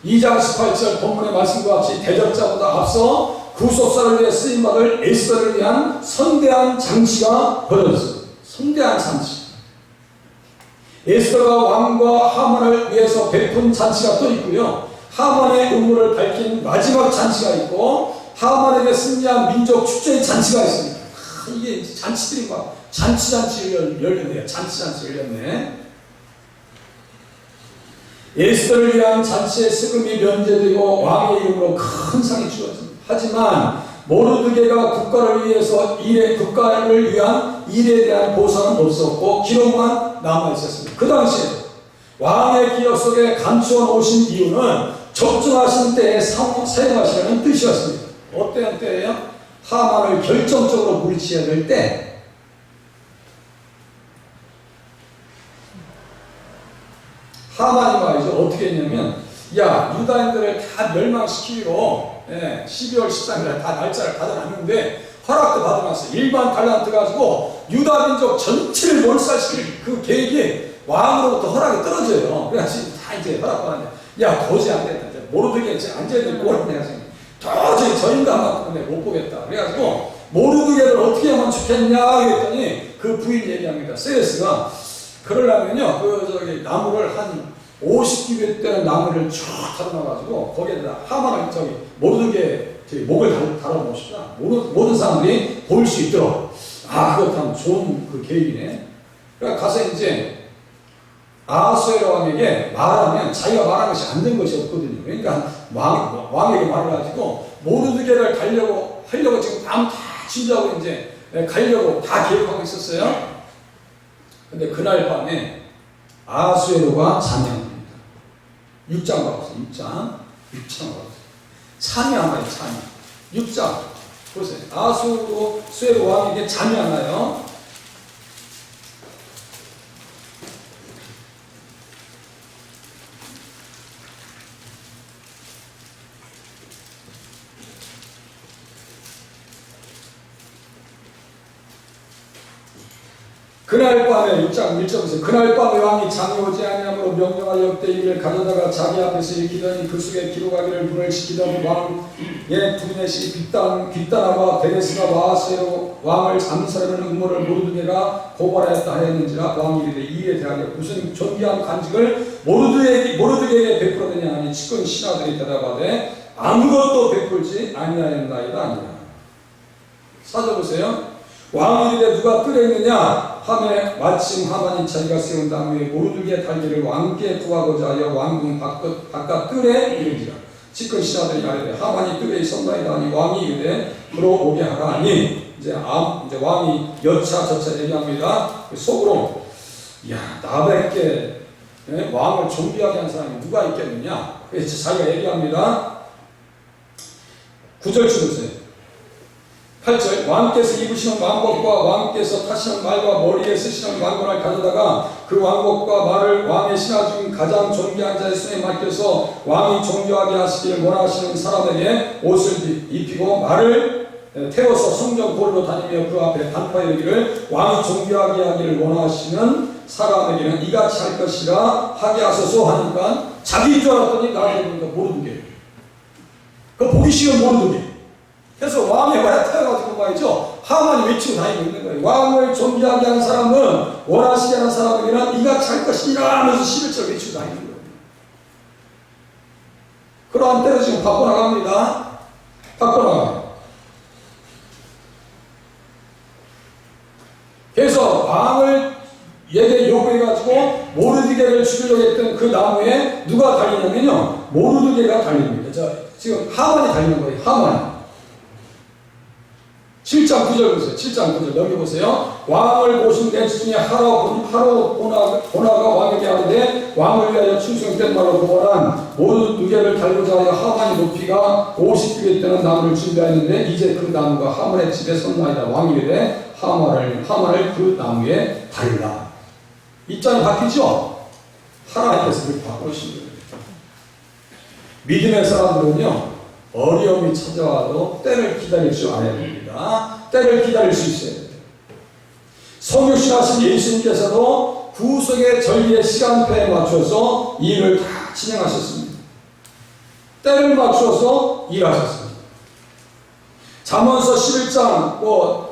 이 2장 18절 본문의 말씀과 같이 대적자보다 앞서 구속사를 위해 쓰임받을 에스더를 위한 성대한 잔치가 벌어졌습니다. 성대한 잔치. 에스더가 왕과 하만을 위해서 베푼 잔치가 또 있고요. 하만의 음모를 밝힌 마지막 잔치가 있고, 하만에게 승리한 민족 축제의 잔치가 있습니다. 이게 잔치들이 막 잔치 열렸네요. 잔치 열렸네. 에스더를 위한 잔치의 세금이 면제되고 왕의 이름으로 큰 상이 주어집니다. 하지만 모르드게가 국가를 위한 일에 대한 보상은 없었고 기록만 남아있었습니다. 그 당시에 왕의 기억 속에 감추어 놓으신 이유는 적정하신 때에 사용하시라는 뜻이었습니다. 어떤 때예요? 하만을 결정적으로 물리쳐야 될 때, 하만이 말이죠. 어떻게 했냐면, 야, 유다인들을 다 멸망시키기로 12월 13일에 다 날짜를 받아놨는데 허락도 받아놨어요. 일반 달란트 가지고 유다 민족 전체를 몰살시킬 그 계획이 왕으로부터 허락이 떨어져요. 그래가지고 다 이제 허락받았는데, 야, 도저히 안 된다. 모르드게 앉아야 될 꼴을 내가지고 도저히 저 인간만큼은 못 보겠다. 그래가지고 모르드게를 어떻게 하면 좋겠냐 했더니 그 부인 얘기합니다. 세레스가 그러려면요, 나무를 한 50규빗 되는 나무를 쭉 달아놔가지고 거기에다 하만을 모르드게 목을 달아놓으시다. 모든 사람들이 볼 수 있도록. 그거 참 좋은 그 계획이네. 그러니까 가서 이제 아하수에로 왕에게 말하면 자기가 말한 것이 안 된 것이 없거든요. 그러니까 왕에게 말해가지고 모르드게를 하려고 지금 밤 다 진지하고 이제 가려고 다 계획하고 있었어요. 근데 그날 밤에 아하수에로가 잠잠합니다. 6장 봐보세요. 6장 봐보세요. 참이 안 와요. 참이. 6장 보세요. 아수르 왕에게 잠이 안 와요. 그날 밤에 6장 1절에서 그날 밤에 왕이 잠이 오지 아니하므로 명령하여 역대기를 가져다가 자기 앞에서 읽히더니 그 속에 기록하기를 분을 시키던 왕의 두넷이 빗다나와 데레스가 와하스로 왕을 암살하는 음모를 모르드게가 고발하였다 하였는지라 왕이 이르되 이에 대하여 무슨 존귀한 간직을 모르드게에게 베풀었느냐 하니 측근 신하들이 대답하되 아무것도 베풀지 아니하였나이다 아니라. 찾아보세요. 왕이 이르되 누가 뜰에 있느냐 하매 마침 하만이 자기가 세운 나무에 모르드게 달기를 왕께 구하고자 하여 왕궁 바깥 뜰에 이른지라. 측근 신하들이 아뢰되 하만이 뜰에 있었나이다 하니 왕이 이르되 들어오게 하라 하니 이제 왕이 여차 저차 얘기합니다. 속으로 야 나밖에 왕을 존귀하게 한 사람이 누가 있겠느냐. 그래서 자기가 얘기합니다. 9절 주세요. 8절 왕께서 입으시는 왕복과 왕께서 타시는 말과 머리에 쓰시는 왕관을 가져다가 그 왕복과 말을 왕의 신하 중 가장 존귀한 자의 손에 맡겨서 왕이 존귀하게 하시기를 원하시는 사람에게 옷을 입히고 말을 태워서 성전 골로 다니며 그 앞에 반파이르기를 왕이 존귀하게 하기를 원하시는 사람에게는 이같이 할 것이라 하게 하소서 하니까 자기인 줄 알았더니 나중에 보니까 모르드게. 그 보기 싫은 모르드게. 그래서 왕의 말에 타여가지고 말이죠. 하만이 외치고 다니고 있는 거예요. 왕을 존귀하게 한 사람은 원하시게 하는 사람에게는 이같이 할 것이니라 하면서 11절 외치고 다니는 거예요. 그러한 때로 지금 바꿔나갑니다. 바꿔나가요. 그래서 왕을 얘게 요구해가지고 모르드게를 죽이려고 했던 그 나무에 누가 달리냐면요. 모르드게가 달립니다. 지금 하만이 달리는 거예요. 하만이. 7장 9절 보세요. 7장 9절 넘겨보세요. 왕을 보신 내주 중에 하로 보나가 왕에게 하는데 왕을 위하여 충성된 말로 고발한 모르드게를 달고자 하여 하만이 높이가 50규빗 되는 나무를 준비하였는데 이제 그 나무가 하만의 집에 섰나이다. 왕이 이르되 하만을 그 나무에 달라. 입장이 바뀌죠? 하나님께서 그렇게 바꾸신 거예요. 믿음의 사람들은요. 어려움이 찾아와도 때를 기다릴 줄 알아야 됩니다. 때를 기다릴 수 있어야 돼요. 성육신하신 예수님께서도 구속의 전리의 시간표에 맞춰서 일을 다 진행하셨습니다. 때를 맞춰서 일하셨습니다. 잠언서 11장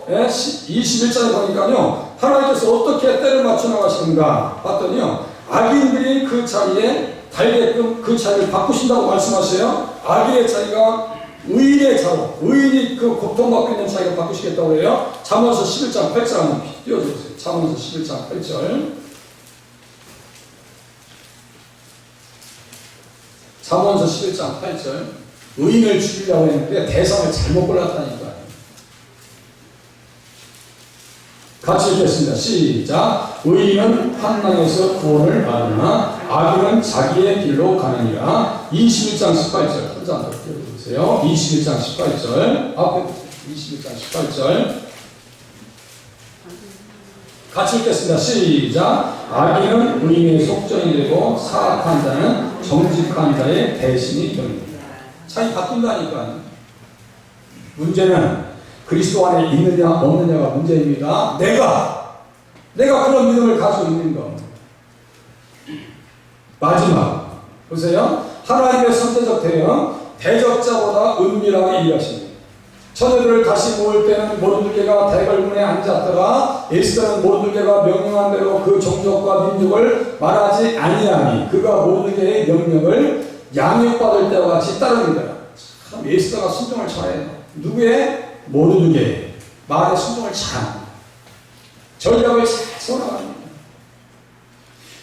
21장에 보니까요. 하나님께서 어떻게 때를 맞춰 나가시는가 봤더니요. 악인들이 그 자리에 달게끔 그 자리를 바꾸신다고 말씀하세요. 악인의 자리가 의인의 자로, 의인이 그 고통받고 있는 자리를 바꾸시겠다고 해요. 잠언서 11장 8절 한번 띄워주세요. 잠언서 11장 8절. 잠언서 11장 8절. 의인을 죽이려고 했는데 대상을 잘못 골랐다니까요. 같이 읽겠습니다. 시작. 의인은 환난에서 구원을 받으나 악인은 자기의 길로 가느니라. 21장 18절 한 장 더 띄워주세요. 21장 18절 앞에 21장 18절 같이 읽겠습니다. 시작. 악인은 의인의 속전이 되고 사악한 자는 정직한 자의 대신이 됩니다. 차이 바뀐다니까요. 문제는 그리스도 안에 있느냐 없느냐가 문제입니다. 내가 그런 믿음을 가지고 있는 것. 마지막 보세요. 하나님의 선제적 대응, 대적자보다 은밀하게 일하십니다. 처녀들을 다시 모을 때는 모르드게가 대궐문에 앉았다가 에스더는 모르드게가 명령한 대로 그 종족과 민족을 말하지 아니하니 그가 모르드게의 명령을 양육받을 때와 같이 따릅니다. 참 에스더가 순종을 잘해요. 누구의? 모르드게 말에 순종을 잘합니다. 전략을 잘 써나갑니다.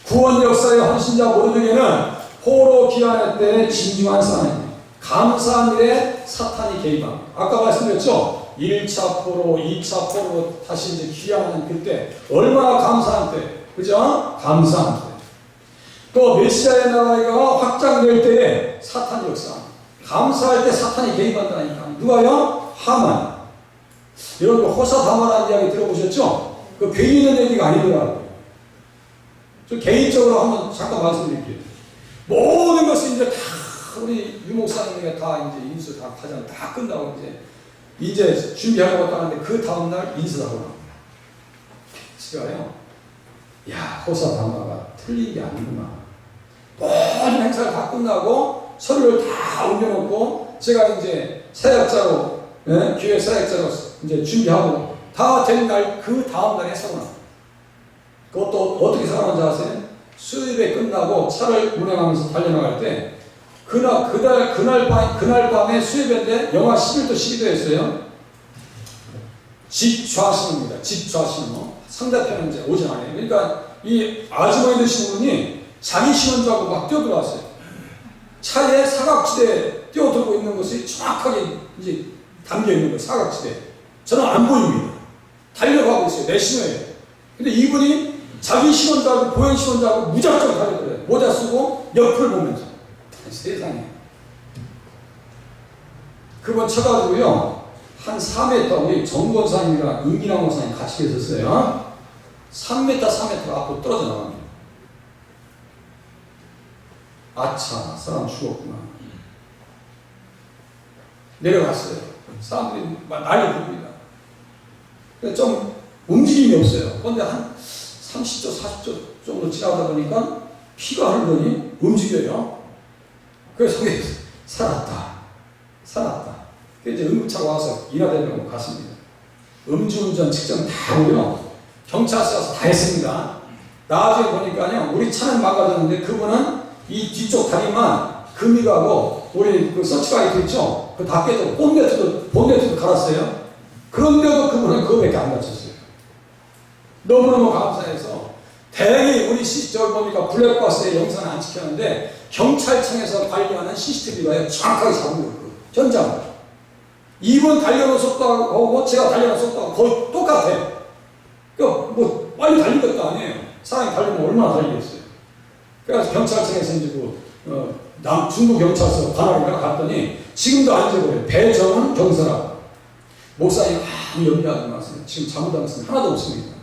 구원 역사의 헌신자 모르드게는 포로 귀환할 때 진중한 사람입니다. 감사한 일에 사탄이 개입합니다. 아까 말씀드렸죠? 1차 포로, 2차 포로 다시 이제 귀환하는 그때 얼마나 감사한 때, 그죠? 감사한 때. 또 메시아의 나라가 확장될 때에 사탄 역사, 감사할 때 사탄이 개입한다니까. 누가요? 하만. 여러분 호사다마라는 이야기 들어보셨죠? 그 괜히 있는 얘기가 아니더라고요. 저 개인적으로 한번 잠깐 말씀드릴게요. 모든 것을 이제 다 우리 유목사님이 다 이제 인수 다 하잖아요. 다 끝나고 이제 준비하려고 하는데 그 다음날 인수하고 나옵니다. 제가요, 야, 호사다마가 틀린 게 아니구나. 모든 행사를 다 끝나고 서류를 다 올려놓고 제가 이제 사역자로, 교회 사역자로 이제 준비하고 다 된 날, 그 다음날에 사고 나옵니다. 그것도 어떻게 사고난지 아세요? 수요일에 끝나고 차를 운행하면서 달려나갈 때 그날 밤에 수요일인데 영하 11도 12도였어요. 직좌신호입니다. 직좌신호. 상대편은 이제 오지 않아요. 그러니까 이 아주머니 되신 분이 자기 신호인 줄 알고 막 뛰어들어왔어요. 차에 사각지대에 뛰어들고 있는 것이 정확하게 이제 담겨 있는 거예요. 사각지대. 저는 안 보입니다. 달려가고 있어요. 내 신호예요. 근데 이분이 자기 신호인 줄 알고 보행 신호인 줄 알고 무작정 달려들어요. 모자 쓰고 옆을 보면서. 세상에. 그번 쳐가지고요. 한 4m, 우리 정권사님이랑 임기남 목사님 같이 계셨어요. 3m 앞으로 떨어져 나갑니다. 아차, 사람 죽었구나. 내려갔어요. 사람들이 막 난리 봅니다. 좀 움직임이 없어요. 그런데 한 30초, 40초 정도 지나다 보니까 피가 흐르더니 움직여요. 그래서 살았다. 그래서 이제 응급차가 와서 인하대병원 갔습니다. 음주운전 측정 다 하고요. 경찰서 와서 다 했습니다. 나중에 보니까요, 우리 차는 망가졌는데 그분은 이 뒤쪽 다리만 금이 가고 우리 그 서치가이트 있죠? 그 다 깨지고 본네트도 갈았어요. 그런데도 그분은 그거밖에 안 다쳤어요. 너무너무 감사해서 다행히 우리 보니까 블랙박스에 영상을 안 찍혔는데 경찰청에서 관리하는 CCTV가 정확하게 잡은 거예요. 현장. 이분 달려는 속도하고 제가 달려는 속도하고 거의 똑같아요. 그러니까 뭐 빨리 달린 것도 아니에요. 사람이 달리면 얼마나 달리겠어요. 그래서 경찰청에서 이제 중부 경찰서 관할인가 갔더니 지금도 안 잊어버려요. 배정은 경사라. 목사님 아무 염려하지 마세요. 지금 잘못한 것은 하나도 없습니다.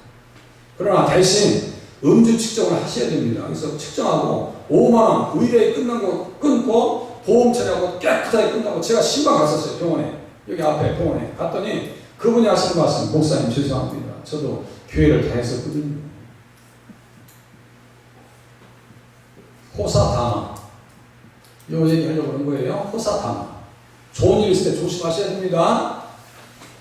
그러나 대신 음주 측정을 하셔야 됩니다. 그래서 측정하고 5만원 의뢰에 끝난 거 끊고 보험 처리하고 깨끗하게 끝나고 제가 신방 갔었어요. 병원에. 여기 앞에 병원에 갔더니 그분이 하시는 말씀, 목사님 죄송합니다. 저도 교회를 다 했었거든요. 호사다마. 요 얘기 하려고 그런 거예요. 호사다마. 좋은 일 있을 때 조심하셔야 됩니다.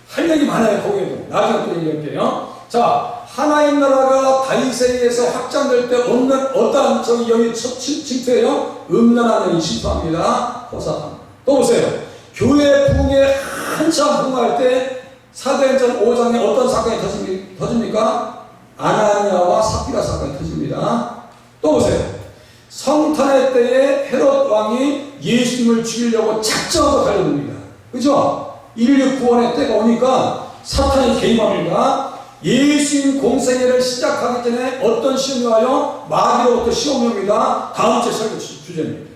할 얘기 많아요. 거기에도. 나중에 또 얘기할게요. 자, 하나님 나라가 다윗에 의해서 확장될 때 어떠한 여기 첫 징표예요? 음란한 영이 침투합니다. 호사다마. 또 보세요. 교회 부흥에 한참 부흥할 때 사도행전 5장에 어떤 사건이 터집니까? 아나니아와 삽비라 사건이 터집니다. 또 보세요. 성탄의 때에 헤롯 왕이 예수님을 죽이려고 작정하고 달려듭니다. 그죠? 인류 구원의 때가 오니까 사탄이 개입합니다. 예수님 공생애를 시작하기 전에 어떤 시험이 와요? 마귀로부터 시험이 옵니다. 다음 주에 설교 주제입니다.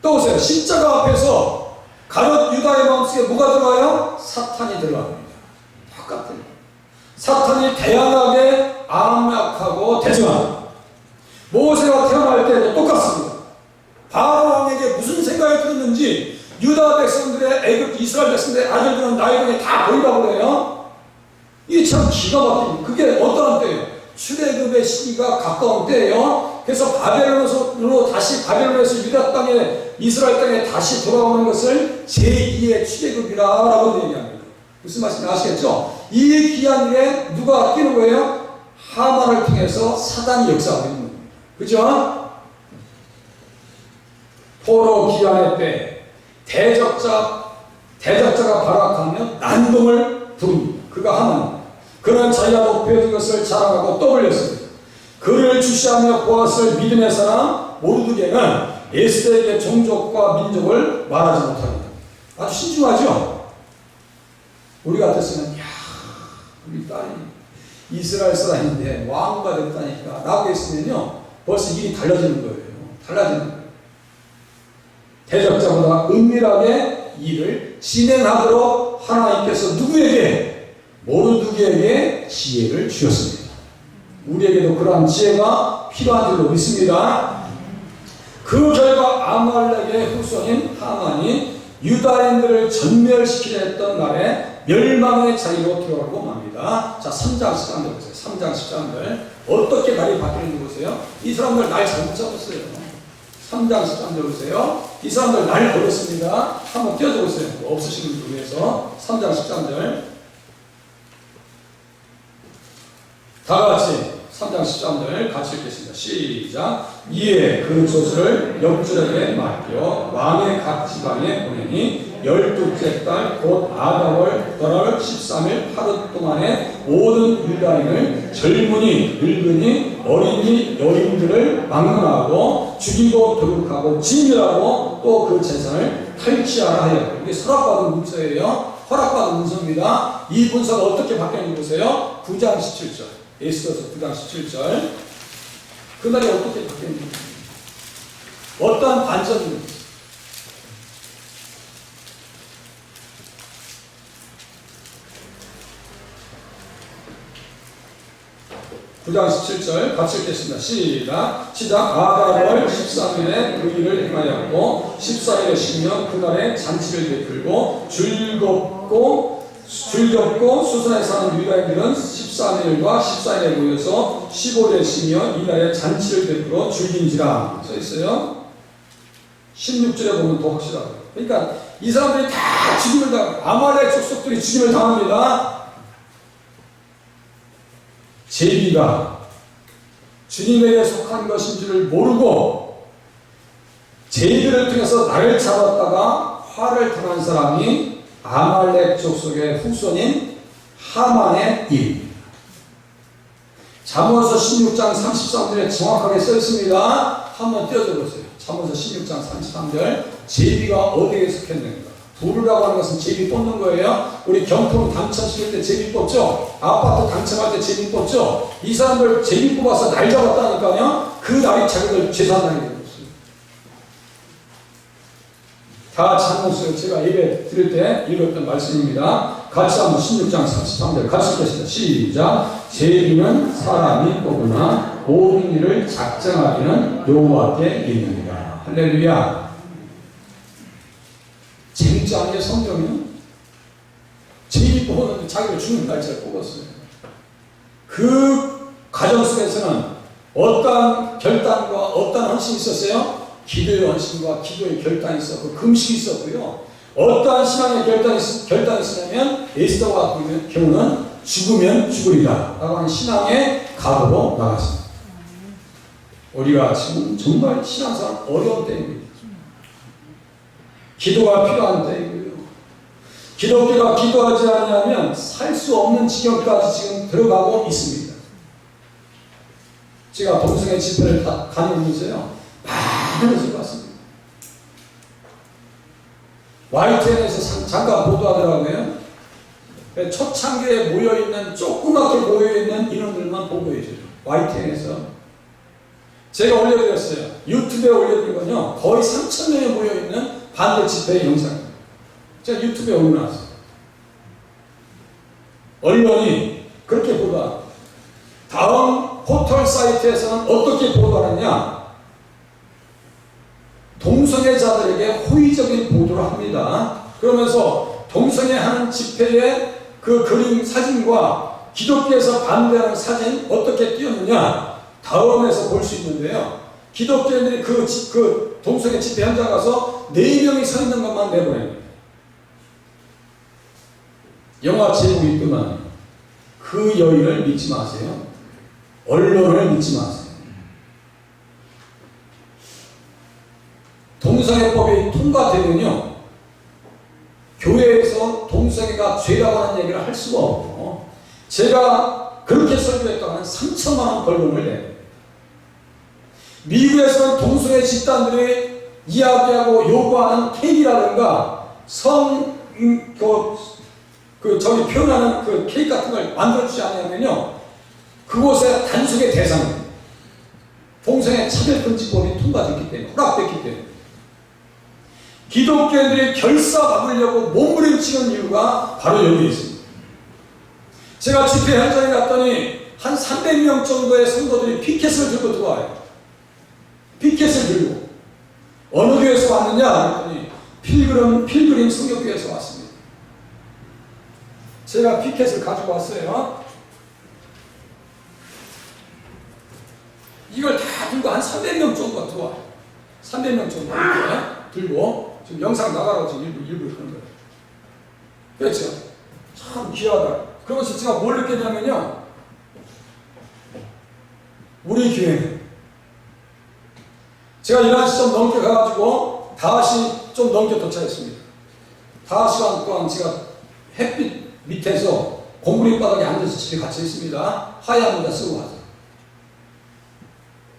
또 보세요. 십자가 앞에서 가룟 유다의 마음속에 뭐가 들어와요? 사탄이 들어갑니다. 똑같아요. 사탄이 다양하게 암약하고 대적합니다. 모세가 태어날 때도 똑같습니다. 바로 왕에게 무슨 생각이 들었는지 유다 백성들의 애굽 이스라엘 백성들의 아들들은 나이방에 다 보이라고 그래요. 이게 참 기가 막힙니다. 그게 어떠한 때예요? 출애굽의 시기가 가까운 때예요. 그래서 바벨론으로 다시 바벨론에서 유다 땅에 이스라엘 땅에 다시 돌아오는 것을 제2의 출애굽이라고 얘기합니다. 무슨 말씀인지 아시겠죠? 이 귀한 일에 누가 끼는 거예요? 하만을 통해서 사단이 역사하고 있는 겁니다. 그죠? 포로 기한의 때 대적자가 발악하면 난동을 부릅니다. 그가 하만. 그는 자기가 높여진 것을 자랑하고 떠올렸습니다. 그를 주시하며 보았을 믿음의 사람 모르드게는 에스더에게 종족과 민족을 말하지 못합니다. 아주 신중하죠? 우리 같았으면 야, 우리 딸이 이스라엘 사람인데 왕후가 됐다니까 라고 했으면요 벌써 일이 달라지는 거예요. 달라지는 거예요. 대적자보다 은밀하게 일을 진행하도록 하나님께서 누구에게? 모르드게에게 지혜를 주셨습니다. 우리에게도 그러한 지혜가 필요한 줄로 믿습니다. 그 결과 아말렉의 후손인 하만이 유다인들을 전멸시키려 했던 날에 멸망의 자리로 들어가고 맙니다. 자, 3장 13절 보세요. 3장 13절. 어떻게 날이 바뀌는지 보세요. 이 사람들 날 잘못 잡았어요. 3장 13절 보세요. 이 사람들 날 버렸습니다. 한번 띄워줘보세요. 없으신 분을 위해서. 3장 13절. 다 같이 3장 13절 같이 읽겠습니다. 시작. 이에 그 조수를 역주력에 맡겨 왕의 각 지방에 보내니 12째 달 곧 아달월 13일 하루 동안에 모든 유다인을 젊은이, 늙은이, 어린이, 여인들을 막론하고 죽이고 도륙하고 진멸하고 또 그 재산을 탈취하라 하여. 이게 허락받은 문서예요. 허락받은 문서입니다. 이 문서가 어떻게 바뀌었는지 보세요. 9장 17절. 에스더서 9장 17절. 그날이 어떻게 바뀌었는지, 어떠한 반전이 9장 17절 같이 읽겠습니다. 시작. 아달월 13일에 그 일을 행하였고 14일에 쉬며 그날에 잔치를 베풀고 즐겁고 수산에 사는 유다인들은 13일과 14일에 모여서 15일에 쉬며 이날에 잔치를 베풀어 즐긴지라 써있어요. 16절에 보면 더 확실하고. 그러니까 이 사람들이 다 죽임을 당합니다. 아말렉 족속들이 죽임을 당합니다. 제비가 주님에게 속한 것인 줄을 모르고 제비를 통해서 나를 잡았다가 화를 당한 사람이 아말렉 족속의 후손인 하만의 일입니다. 잠언서 16장 33절에 정확하게 써 있습니다. 한번 띄워줘 보세요. 잠언서 16장 33절. 제비가 어디에 속했는가? 부르라고 하는 것은 제비 뽑는 거예요. 우리 경품 당첨시킬 때 제비 뽑죠. 아파트 당첨할 때 제비 뽑죠. 이 사람들 제비 뽑아서 날 잡았다니까요. 그 날이 자기들 재산날이 되는 것입니다. 다 참고서 제가 예배 드릴 때 읽었던 말씀입니다. 같이 한번 16장 33절 같이 읽겠습니다. 시작. 제비는 사람이 뽑으나 모든 일을 작정하기는 여호와께 있느니라. 할렐루야. 재밌지 않게 성경은 제비 뽑았는데 자기를 죽는 날짜를 뽑았어요. 그 과정 속에서는 어떠한 결단과 어떠한 헌신이 있었어요? 기도의 헌신과 기도의 결단이 있었고 금식이 있었고요. 어떠한 신앙의 결단이 있었냐면 에스더와 같은 경우는 죽으면 죽으리라 라고 하는 신앙의 각오로 나갔습니다. 우리가 지금 정말 신앙생활 어려운 때입니다. 기도가 필요한 때이고요. 기독교가 기도하지 않으면 살 수 없는 지경까지 지금 들어가고 있습니다. 제가 동성애 집회를 다니면서요, 많은 것을 봤습니다. YTN에서 잠깐 보도하더라고요. 초창기에 모여있는, 조그맣게 모여있는 인원들만 보도해줘요. YTN에서. 제가 올려드렸어요. 유튜브에 올려드린 건요, 거의 3,000명이 모여있는 반대 집회 영상입니다. 제가 유튜브에 올려놨어요. 언론이 그렇게 보도합니다. 다음 포털 사이트에서는 어떻게 보도하느냐? 동성애자들에게 호의적인 보도를 합니다. 그러면서 동성애하는 집회의 그 그림 사진과 기독교에서 반대하는 사진 어떻게 띄웠느냐? 다음에서 볼 수 있는데요. 기독교인들이 그 동성애 집회 현장 가서 4명이 서 있는 것만 내보냅니다. 영화 제목이 있더만 그 여인을 믿지 마세요. 언론을 믿지 마세요. 동성애법이 통과되면요, 교회에서 동성애가 죄라고 하는 얘기를 할 수가 없고, 제가 그렇게 설교했다면 3천만 원 벌금을 내요. 미국에서는 동성애 집단들이 이야기하고 요구하는 케이크라든가 저기 표현하는 그 케이크 같은 걸 만들어주지 않으면요, 그곳에 단속의 대상입니다. 동성애 차별금지법이 통과됐기 때문에, 허락됐기 때문에. 기독교인들이 결사 막으려고 몸부림치는 이유가 바로 여기에 있습니다. 제가 집회 현장에 갔더니 한 300명 정도의 성도들이 피켓을 들고 들어와요. 피켓을 들고. 어느 교회에서 왔느냐 했더니 필그림 성격교회에서 왔습니다. 제가 피켓을 가지고 왔어요. 이걸 다 들고 한 300명 정도가 들어와요. 300명 정도 들고 지금 영상 나가라고 지금 일부 하는 거예요. 그렇죠? 참 귀하다. 그러면서 제가 뭘 느꼈냐면요. 우리 교회는 제가 11시 좀 넘게 가가지고 다시 좀 넘게 도착했습니다. 5시간 동안 제가 햇빛 밑에서 공부림 바닥에 앉아서 집에 같이 있습니다. 하얀 모자 쓰고 와서.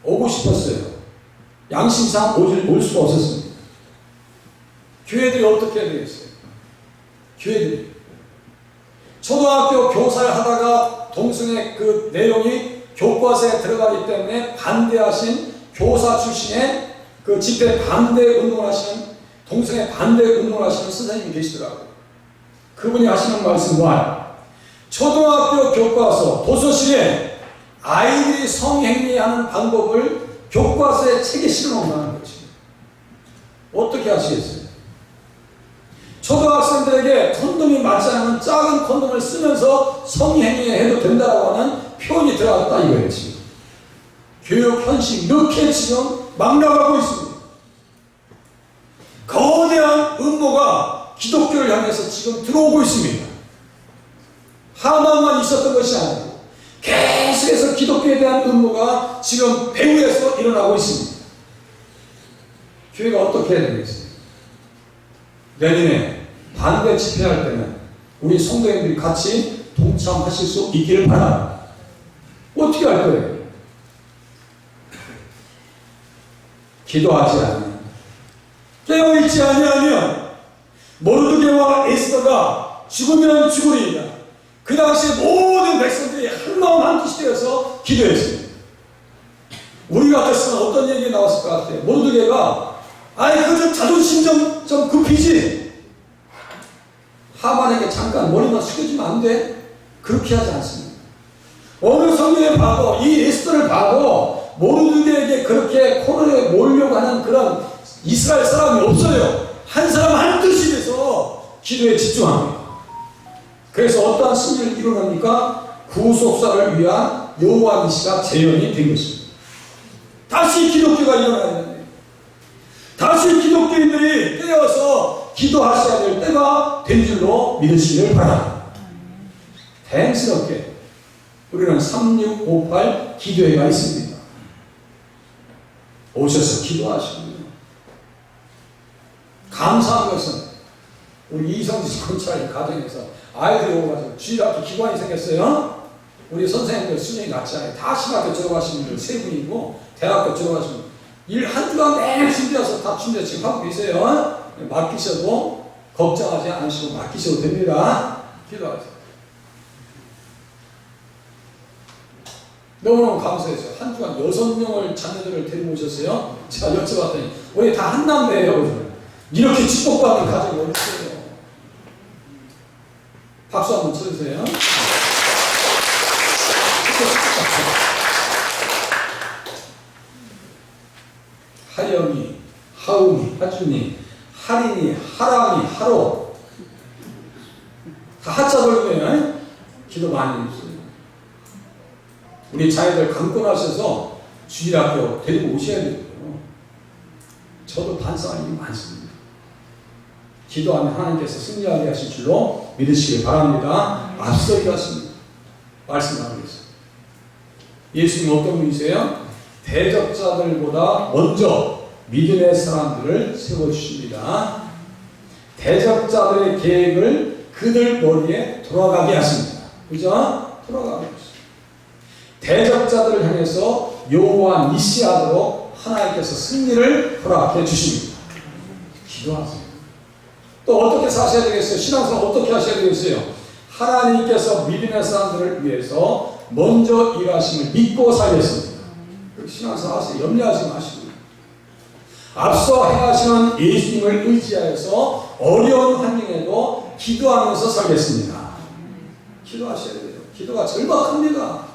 오고 싶었어요. 양심상 올 수가 없었습니다. 교회들이 어떻게 해야 되겠어요? 교회들이. 초등학교 교사를 하다가 동성애 그 내용이 교과서에 들어가기 때문에 반대하신 교사 출신의 그 집회 반대 운동을 하시는, 동성애 반대 운동을 하시는 선생님이 계시더라고요. 그분이 하시는 말씀은 초등학교 교과서 도서실에 아이들이 성행위하는 방법을 교과서에 책에 실어놓는다는 거지. 어떻게 하시겠어요? 초등학생들에게 컨돔이 맞지 않으면 작은 컨돔을 쓰면서 성행위해도 된다고 하는 표현이 들어갔다 이거예요. 지금 교육 현실 이렇게 지금 막 나가고 있습니다. 거대한 음모가 기독교를 향해서 지금 들어오고 있습니다. 하나만 있었던 것이 아니고 계속해서 기독교에 대한 음모가 지금 배후에서 일어나고 있습니다. 교회가 어떻게 해야 되겠어요? 내년에 반대 집회할 때는 우리 성도님들이 같이 동참하실 수 있기를 바랍니다. 어떻게 할 거예요? 기도하지 않으면, 깨어있지 아니하면 모르드게와 에스더가 죽으면 죽으리이다. 그 당시에 모든 백성들이 한마음 한뜻이 되어서 기도했습니다. 우리 같았으면 어떤 얘기가 나왔을 것 같아요? 모르드게가 그 자존심 좀 굽히지. 하만에게 잠깐 머리만 숙여주면 안 돼? 그렇게 하지 않습니다. 어느 성경에 봐도 이 에스더를 봐도 모르드게에게 그렇게 코너에 몰려고 하는 그런 이스라엘 사람이 없어요. 한 사람 한 뜻이 돼서 기도에 집중합니다. 그래서 어떠한 승리를 이루니까 구속사를 위한 여호와 니시가 재현이 된 것입니다. 다시 기독교가 일어나야 됩니다. 다시 기독교인들이 깨어서 기도하셔야 될 때가 된 줄로 믿으시기를 바랍니다. 다행스럽게 우리는 3658 기도회가 있습니다. 오셔서 기도하십니다. 감사한 것은 우리 이성지 검찰 가정에서 아이들이 오가지고 주일학교 기관이 생겼어요. 우리 선생님들 수준이 낮지 않아요. 다 신학교 들어가신 분들 세 분이고 대학교 들어가신 분. 일 한 주간 내내 준비해서 다 준비 지금 하고 계세요. 맡기셔도 걱정하지 않으시고 맡기셔도 됩니다. 기도하세요. 너무너무 감사해서 한 주간 6명을 자녀들을 데리고 오셨어요. 제가 여쭤봤더니 우리 다 한남매예요. 이렇게 축복받는 가정이 어디 있어요? 박수 한번 쳐주세요. 하영이, 하웅이, 하준이, 할인이, 하랑이, 하로 다 하자 돌고요. 기도 많이 해주세요. 우리 자녀들 강권하셔서 주일학교 데리고 오셔야 되고요. 저도 반성할 일이 많습니다. 기도하면 하나님께서 승리하게 하실 줄로 믿으시기 바랍니다. 앞서 일하십니다. 말씀 나누겠습니다. 예수님 어떤 분이세요? 대적자들보다 먼저 믿음의 사람들을 세워주십니다. 대적자들의 계획을 그들 머리에 돌아가게 하십니다. 그죠? 돌아가게 하십니다. 대적자들을 향해서 여호와 니시하도록 하나님께서 승리를 허락해 주십니다. 기도하세요. 또 어떻게 사셔야 되겠어요? 신앙생활 어떻게 하셔야 되겠어요? 하나님께서 믿음의 사람들을 위해서 먼저 일하심을 믿고 살겠습니다. 신앙생활에서 염려하지 마시고 앞서 행하시는 예수님을 의지하여서 어려운 환경에도 기도하면서 살겠습니다. 기도하셔야 돼요. 기도가 절박합니다.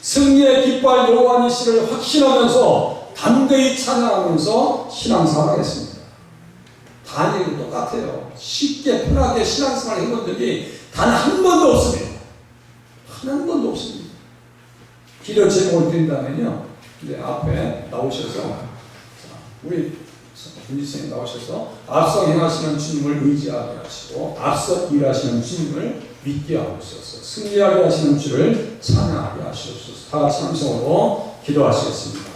승리의 깃발 여호와니시를 확신하면서 담대히 찬양하면서 신앙생활 하겠습니다. 다니엘도 똑같아요. 쉽게 편하게 신앙생활 해본 적이 단 한 번도 없습니다. 단 한 번도 없습니다. 기도 제목을 드린다면요. 근데 앞에 나오셔서 우리 분지선생님 나오셔서 앞서 행하시는 주님을 의지하게 하시고 앞서 일하시는 주님을 믿게 하옵소서. 승리하게 하시는 주를 찬양하게 하시옵소서. 다 같이 함성으로 기도하시겠습니다.